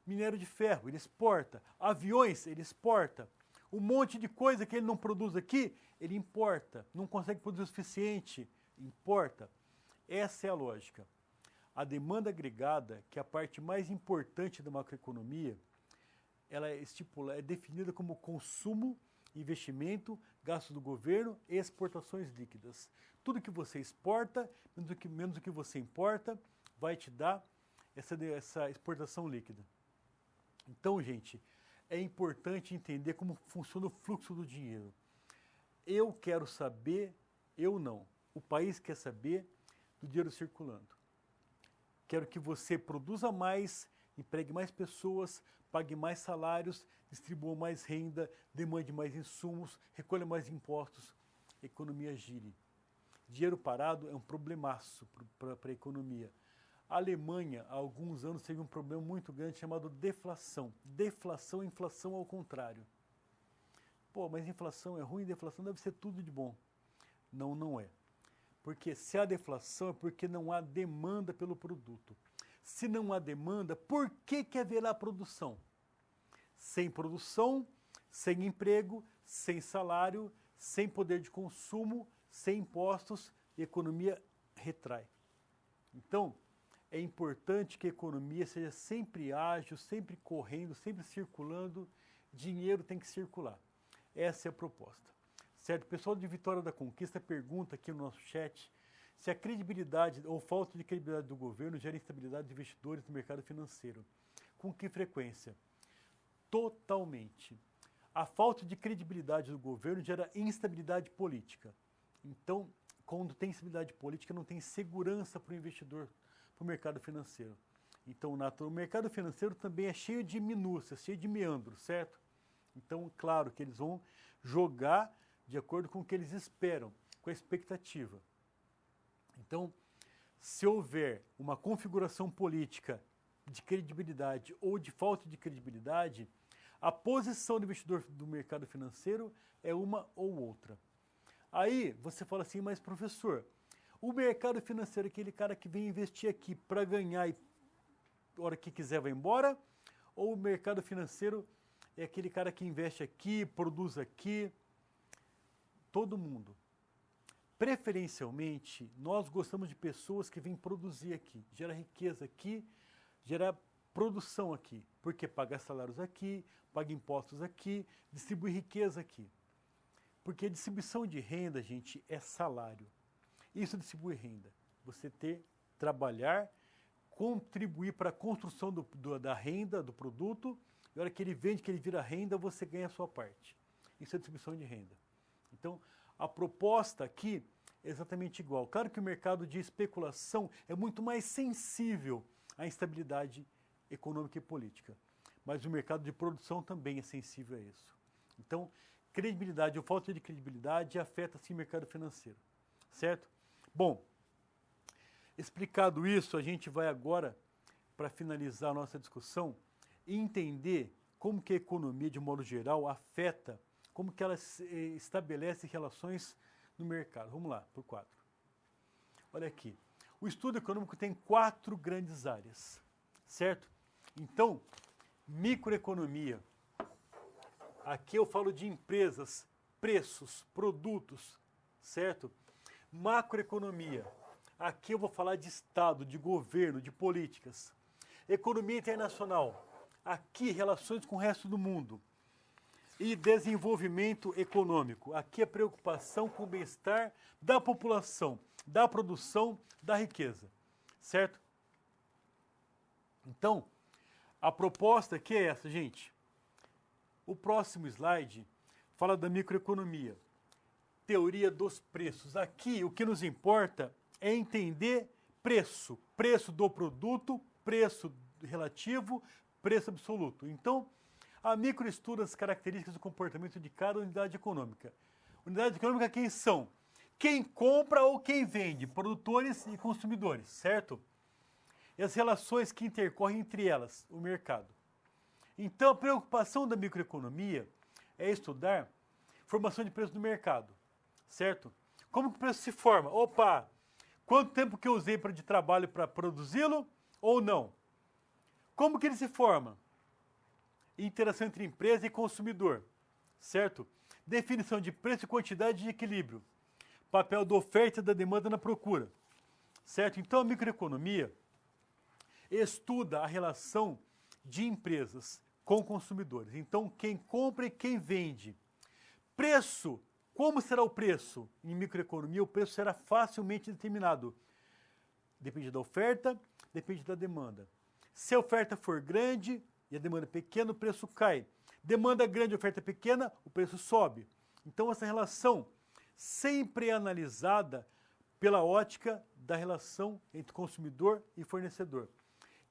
Minério de ferro, ele exporta. Aviões, ele exporta. Um monte de coisa que ele não produz aqui, ele importa. Não consegue produzir o suficiente, importa. Essa é a lógica. A demanda agregada, que é a parte mais importante da macroeconomia, ela é definida como consumo, investimento, gasto do governo e exportações líquidas. Tudo que você exporta, menos do que você importa, vai te dar essa exportação líquida. Então, gente, é importante entender como funciona o fluxo do dinheiro. Eu quero saber, eu não. O país quer saber do dinheiro circulando. Quero que você produza mais, empregue mais pessoas, pague mais salários, distribua mais renda, demande mais insumos, recolha mais impostos, a economia gire. Dinheiro parado é um problemaço para a economia. A Alemanha, há alguns anos, teve um problema muito grande chamado deflação. Deflação, inflação ao contrário. Pô, mas inflação é ruim, deflação deve ser tudo de bom. Não, não é. Porque se há deflação é porque não há demanda pelo produto. Se não há demanda, por que haverá produção? Sem produção, sem emprego, sem salário, sem poder de consumo, sem impostos, a economia retrai. Então, é importante que a economia seja sempre ágil, sempre correndo, sempre circulando. Dinheiro tem que circular. Essa é a proposta. Certo? O pessoal de Vitória da Conquista pergunta aqui no nosso chat se a credibilidade ou falta de credibilidade do governo gera instabilidade de investidores no mercado financeiro. Com que frequência? Totalmente. A falta de credibilidade do governo gera instabilidade política. Então, quando tem instabilidade política, não tem segurança para o investidor, para o mercado financeiro. Então, o mercado financeiro também é cheio de minúcias, cheio de meandros, certo? Então, claro que eles vão jogar de acordo com o que eles esperam, com a expectativa. Então, se houver uma configuração política de credibilidade ou de falta de credibilidade, a posição do investidor do mercado financeiro é uma ou outra. Aí você fala assim, mas professor, o mercado financeiro é aquele cara que vem investir aqui para ganhar e a hora que quiser vai embora? Ou o mercado financeiro é aquele cara que investe aqui, produz aqui? Todo mundo. Preferencialmente, nós gostamos de pessoas que vêm produzir aqui, gerar riqueza aqui, gerar produção aqui, porque paga salários aqui, paga impostos aqui, distribui riqueza aqui. Porque distribuição de renda, gente, é salário. Isso distribui renda. Você trabalhar, contribuir para a construção da renda, do produto, e a hora que ele vende, que ele vira renda, você ganha a sua parte. Isso é distribuição de renda. Então, a proposta aqui é exatamente igual. Claro que o mercado de especulação é muito mais sensível à instabilidade econômica e política, mas o mercado de produção também é sensível a isso. Então, credibilidade ou falta de credibilidade afeta sim o mercado financeiro, certo? Bom, explicado isso, a gente vai agora, para finalizar a nossa discussão, entender como que a economia, de modo geral, afeta, como que ela estabelece relações no mercado. Vamos lá, por 4. Olha aqui. O estudo econômico tem 4 grandes áreas, certo? Então, microeconomia. Aqui eu falo de empresas, preços, produtos, certo? Macroeconomia. Aqui eu vou falar de Estado, de governo, de políticas. Economia internacional. Aqui, relações com o resto do mundo. E desenvolvimento econômico. Aqui a preocupação com o bem-estar da população, da produção, da riqueza. Certo? Então, a proposta aqui é essa, gente. O próximo slide fala da microeconomia. Teoria dos preços. Aqui o que nos importa é entender preço. Preço do produto, preço relativo, preço absoluto. Então, a micro estuda as características do comportamento de cada unidade econômica. Unidade econômica quem são? Quem compra ou quem vende, produtores e consumidores, certo? E as relações que intercorrem entre elas, o mercado. Então, a preocupação da microeconomia é estudar formação de preço do mercado, certo? Como que o preço se forma? Opa, quanto tempo que eu usei de trabalho para produzi-lo ou não? Como que ele se forma? Interação entre empresa e consumidor, certo? Definição de preço e quantidade de equilíbrio. Papel da oferta e da demanda na procura, certo? Então, a microeconomia estuda a relação de empresas com consumidores. Então, quem compra e quem vende. Preço. Como será o preço? Em microeconomia, o preço será facilmente determinado. Depende da oferta, depende da demanda. Se a oferta for grande e a demanda pequena, o preço cai. Demanda grande e oferta pequena, o preço sobe. Então, essa relação sempre é analisada pela ótica da relação entre consumidor e fornecedor.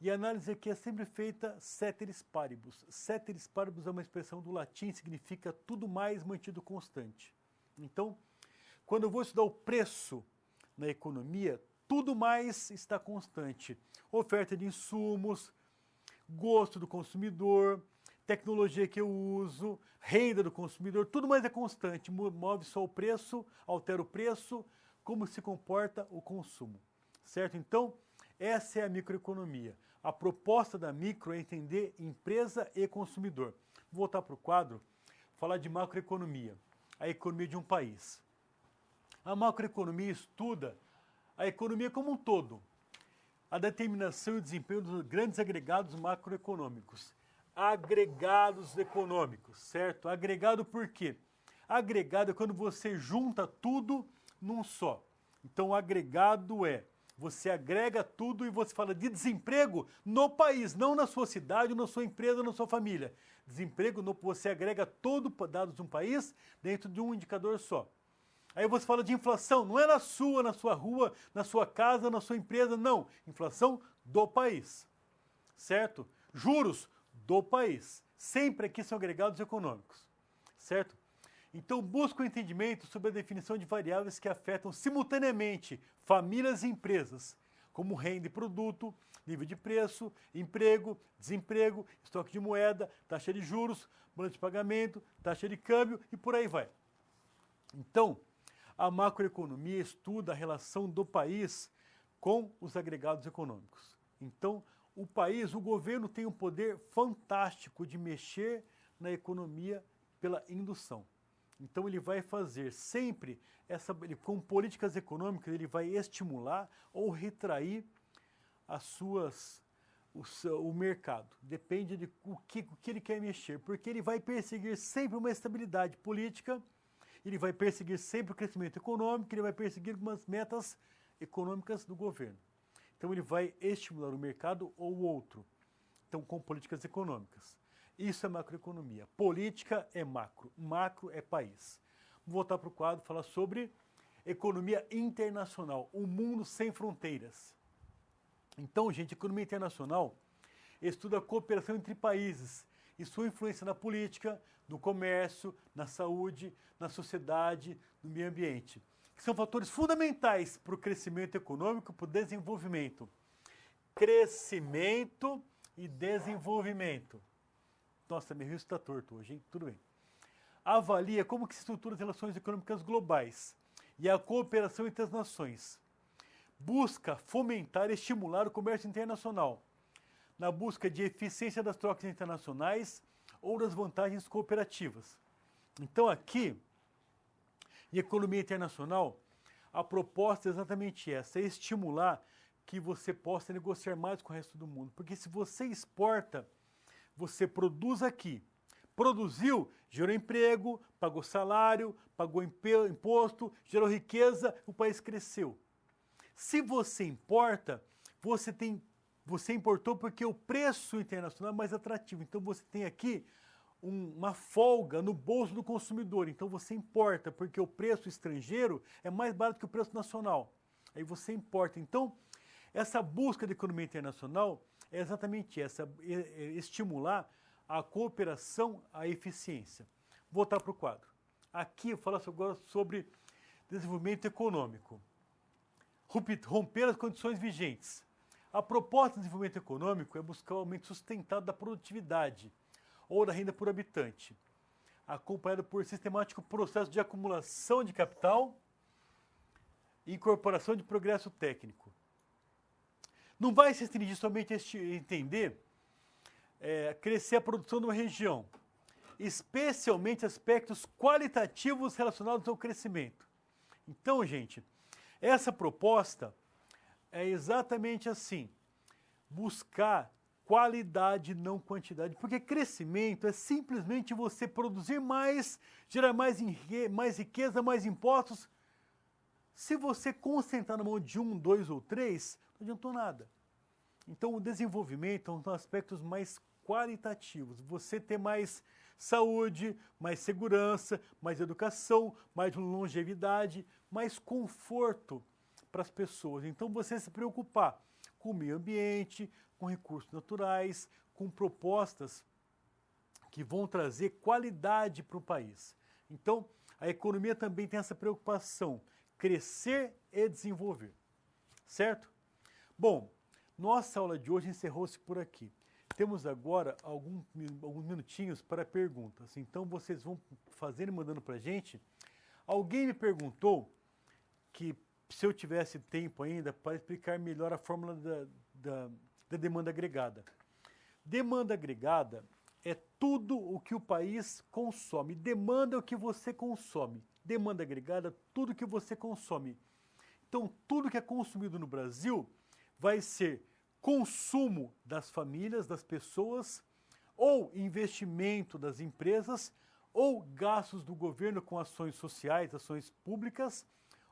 E a análise aqui é sempre feita ceteris paribus. Ceteris paribus é uma expressão do latim, significa tudo mais mantido constante. Então, quando eu vou estudar o preço, na economia, tudo mais está constante. Oferta de insumos, gosto do consumidor, tecnologia que eu uso, renda do consumidor, tudo mais é constante. Move só o preço, altera o preço, como se comporta o consumo. Certo? Então, essa é a microeconomia. A proposta da micro é entender empresa e consumidor. Vou voltar para o quadro, falar de macroeconomia, a economia de um país. A macroeconomia estuda a economia como um todo, a determinação e o desempenho dos grandes agregados macroeconômicos. Agregados econômicos, certo? Agregado por quê? Agregado é quando você junta tudo num só. Então, agregado é, você agrega tudo e você fala de desemprego no país, não na sua cidade, na sua empresa, na sua família. Desemprego, você agrega todo dados de um país dentro de um indicador só. Aí você fala de inflação, não é na sua rua, na sua casa, na sua empresa, não. Inflação do país, certo? Juros do país. Sempre aqui são agregados econômicos, certo? Então busca o entendimento sobre a definição de variáveis que afetam simultaneamente famílias e empresas, como renda e produto, nível de preço, emprego, desemprego, estoque de moeda, taxa de juros, balanço de pagamento, taxa de câmbio e por aí vai. Então, a macroeconomia estuda a relação do país com os agregados econômicos. Então, o país, o governo tem um poder fantástico de mexer na economia pela indução. Então, ele vai fazer sempre, com políticas econômicas, ele vai estimular ou retrair o mercado. Depende de o que ele quer mexer, porque ele vai perseguir sempre uma estabilidade política, ele vai perseguir sempre o crescimento econômico, ele vai perseguir algumas metas econômicas do governo. Então, ele vai estimular o mercado ou o outro, então, com políticas econômicas. Isso é macroeconomia. Política é macro, macro é país. Vou voltar para o quadro e falar sobre economia internacional, o mundo sem fronteiras. Então, gente, economia internacional estuda a cooperação entre países e sua influência na política, no comércio, na saúde, na sociedade, no meio ambiente, que são fatores fundamentais para o crescimento econômico, para o desenvolvimento. Crescimento e desenvolvimento. Nossa, meu rio está torto hoje, hein? Tudo bem. Avalia como que se estruturam as relações econômicas globais e a cooperação entre as nações. Busca fomentar e estimular o comércio internacional, na busca de eficiência das trocas internacionais ou das vantagens cooperativas. Então aqui, em economia internacional, a proposta é exatamente essa, é estimular que você possa negociar mais com o resto do mundo. Porque se você exporta, você produz aqui. Produziu, gerou emprego, pagou salário, pagou imposto, gerou riqueza, o país cresceu. Se você importa, você importou porque o preço internacional é mais atrativo. Então você tem aqui uma folga no bolso do consumidor. Então você importa porque o preço estrangeiro é mais barato que o preço nacional. Aí você importa. Então, essa busca de economia internacional é exatamente essa, estimular a cooperação, a eficiência. Vou voltar para o quadro. Aqui eu falo agora sobre desenvolvimento econômico. Romper as condições vigentes. A proposta de desenvolvimento econômico é buscar o aumento sustentado da produtividade ou da renda por habitante, acompanhado por sistemático processo de acumulação de capital e incorporação de progresso técnico. Não vai se restringir somente a entender crescer a produção de uma região, especialmente aspectos qualitativos relacionados ao crescimento. Então, gente, essa proposta é exatamente assim, buscar qualidade, não quantidade, porque crescimento é simplesmente você produzir mais, gerar mais riqueza, mais impostos. Se você concentrar na mão de 1, 2 ou 3, não adiantou nada. Então, o desenvolvimento são aspectos mais qualitativos. Você ter mais saúde, mais segurança, mais educação, mais longevidade, mais conforto para as pessoas. Então, você se preocupar com o meio ambiente, com recursos naturais, com propostas que vão trazer qualidade para o país. Então, a economia também tem essa preocupação, crescer e desenvolver. Certo? Bom, nossa aula de hoje encerrou-se por aqui. Temos agora alguns minutinhos para perguntas. Então, vocês vão fazendo e mandando para a gente. Alguém me perguntou que se eu tivesse tempo ainda para explicar melhor a fórmula da demanda agregada. Demanda agregada é tudo o que o país consome. Demanda é o que você consome. Demanda agregada, tudo que você consome. Então, tudo que é consumido no Brasil vai ser consumo das famílias, das pessoas, ou investimento das empresas, ou gastos do governo com ações sociais, ações públicas,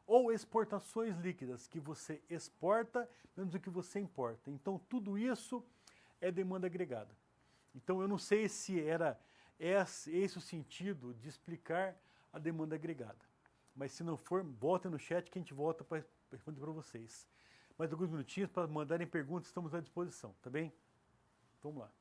ou exportações líquidas, que você exporta menos do que você importa. Então, tudo isso é demanda agregada. Então, eu não sei se era esse o sentido de explicar a demanda agregada. Mas se não for, voltem no chat que a gente volta para responder para vocês. Mais alguns minutinhos para mandarem perguntas, estamos à disposição, tá bem? Vamos lá.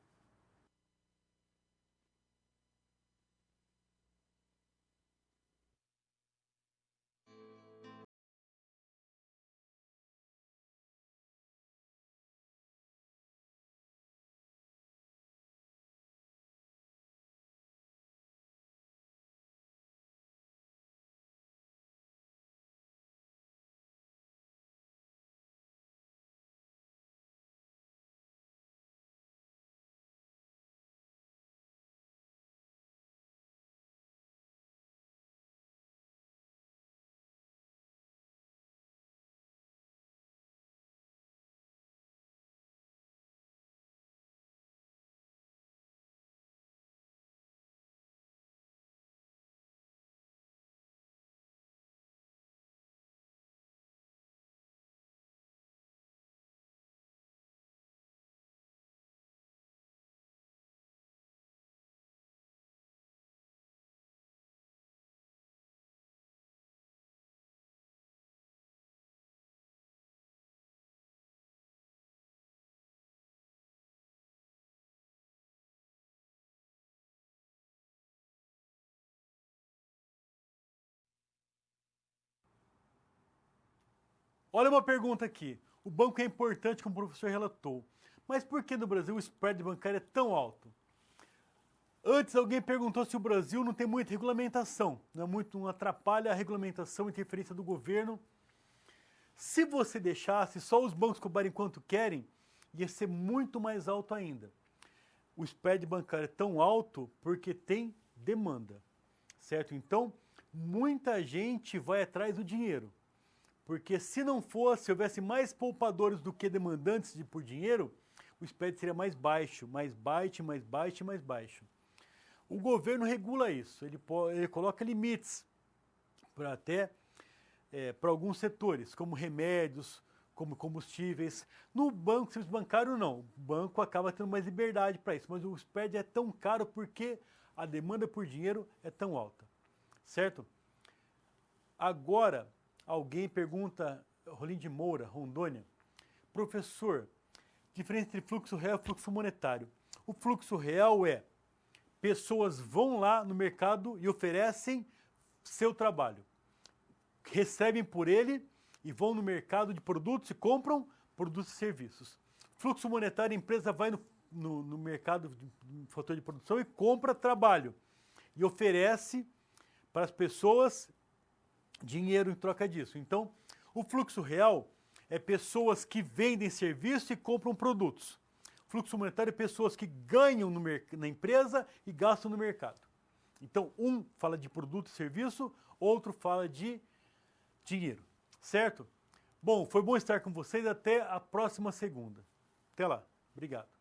Olha uma pergunta aqui. O banco é importante, como o professor relatou. Mas por que no Brasil o spread bancário é tão alto? Antes alguém perguntou se o Brasil não tem muita regulamentação, não atrapalha a regulamentação e interferência do governo. Se você deixasse só os bancos cobrarem quanto querem, ia ser muito mais alto ainda. O spread bancário é tão alto porque tem demanda, certo? Então, muita gente vai atrás do dinheiro. Porque se não fosse, se houvesse mais poupadores do que demandantes por dinheiro, o spread seria mais baixo, mais baixo, mais baixo, mais baixo. O governo regula isso, ele coloca limites para para alguns setores, como remédios, como combustíveis. No banco, serviço bancário, não. O banco acaba tendo mais liberdade para isso, mas o spread é tão caro porque a demanda por dinheiro é tão alta, certo? Agora, alguém pergunta, Rolim de Moura, Rondônia, professor, diferença entre fluxo real e fluxo monetário. O fluxo real é pessoas vão lá no mercado e oferecem seu trabalho, recebem por ele e vão no mercado de produtos e compram produtos e serviços. Fluxo monetário, a empresa vai no mercado de fator de produção e compra trabalho e oferece para as pessoas dinheiro em troca disso. Então, o fluxo real é pessoas que vendem serviços e compram produtos. Fluxo monetário é pessoas que ganham na empresa e gastam no mercado. Então, um fala de produto e serviço, outro fala de dinheiro. Certo? Bom, foi bom estar com vocês. Até a próxima segunda. Até lá. Obrigado.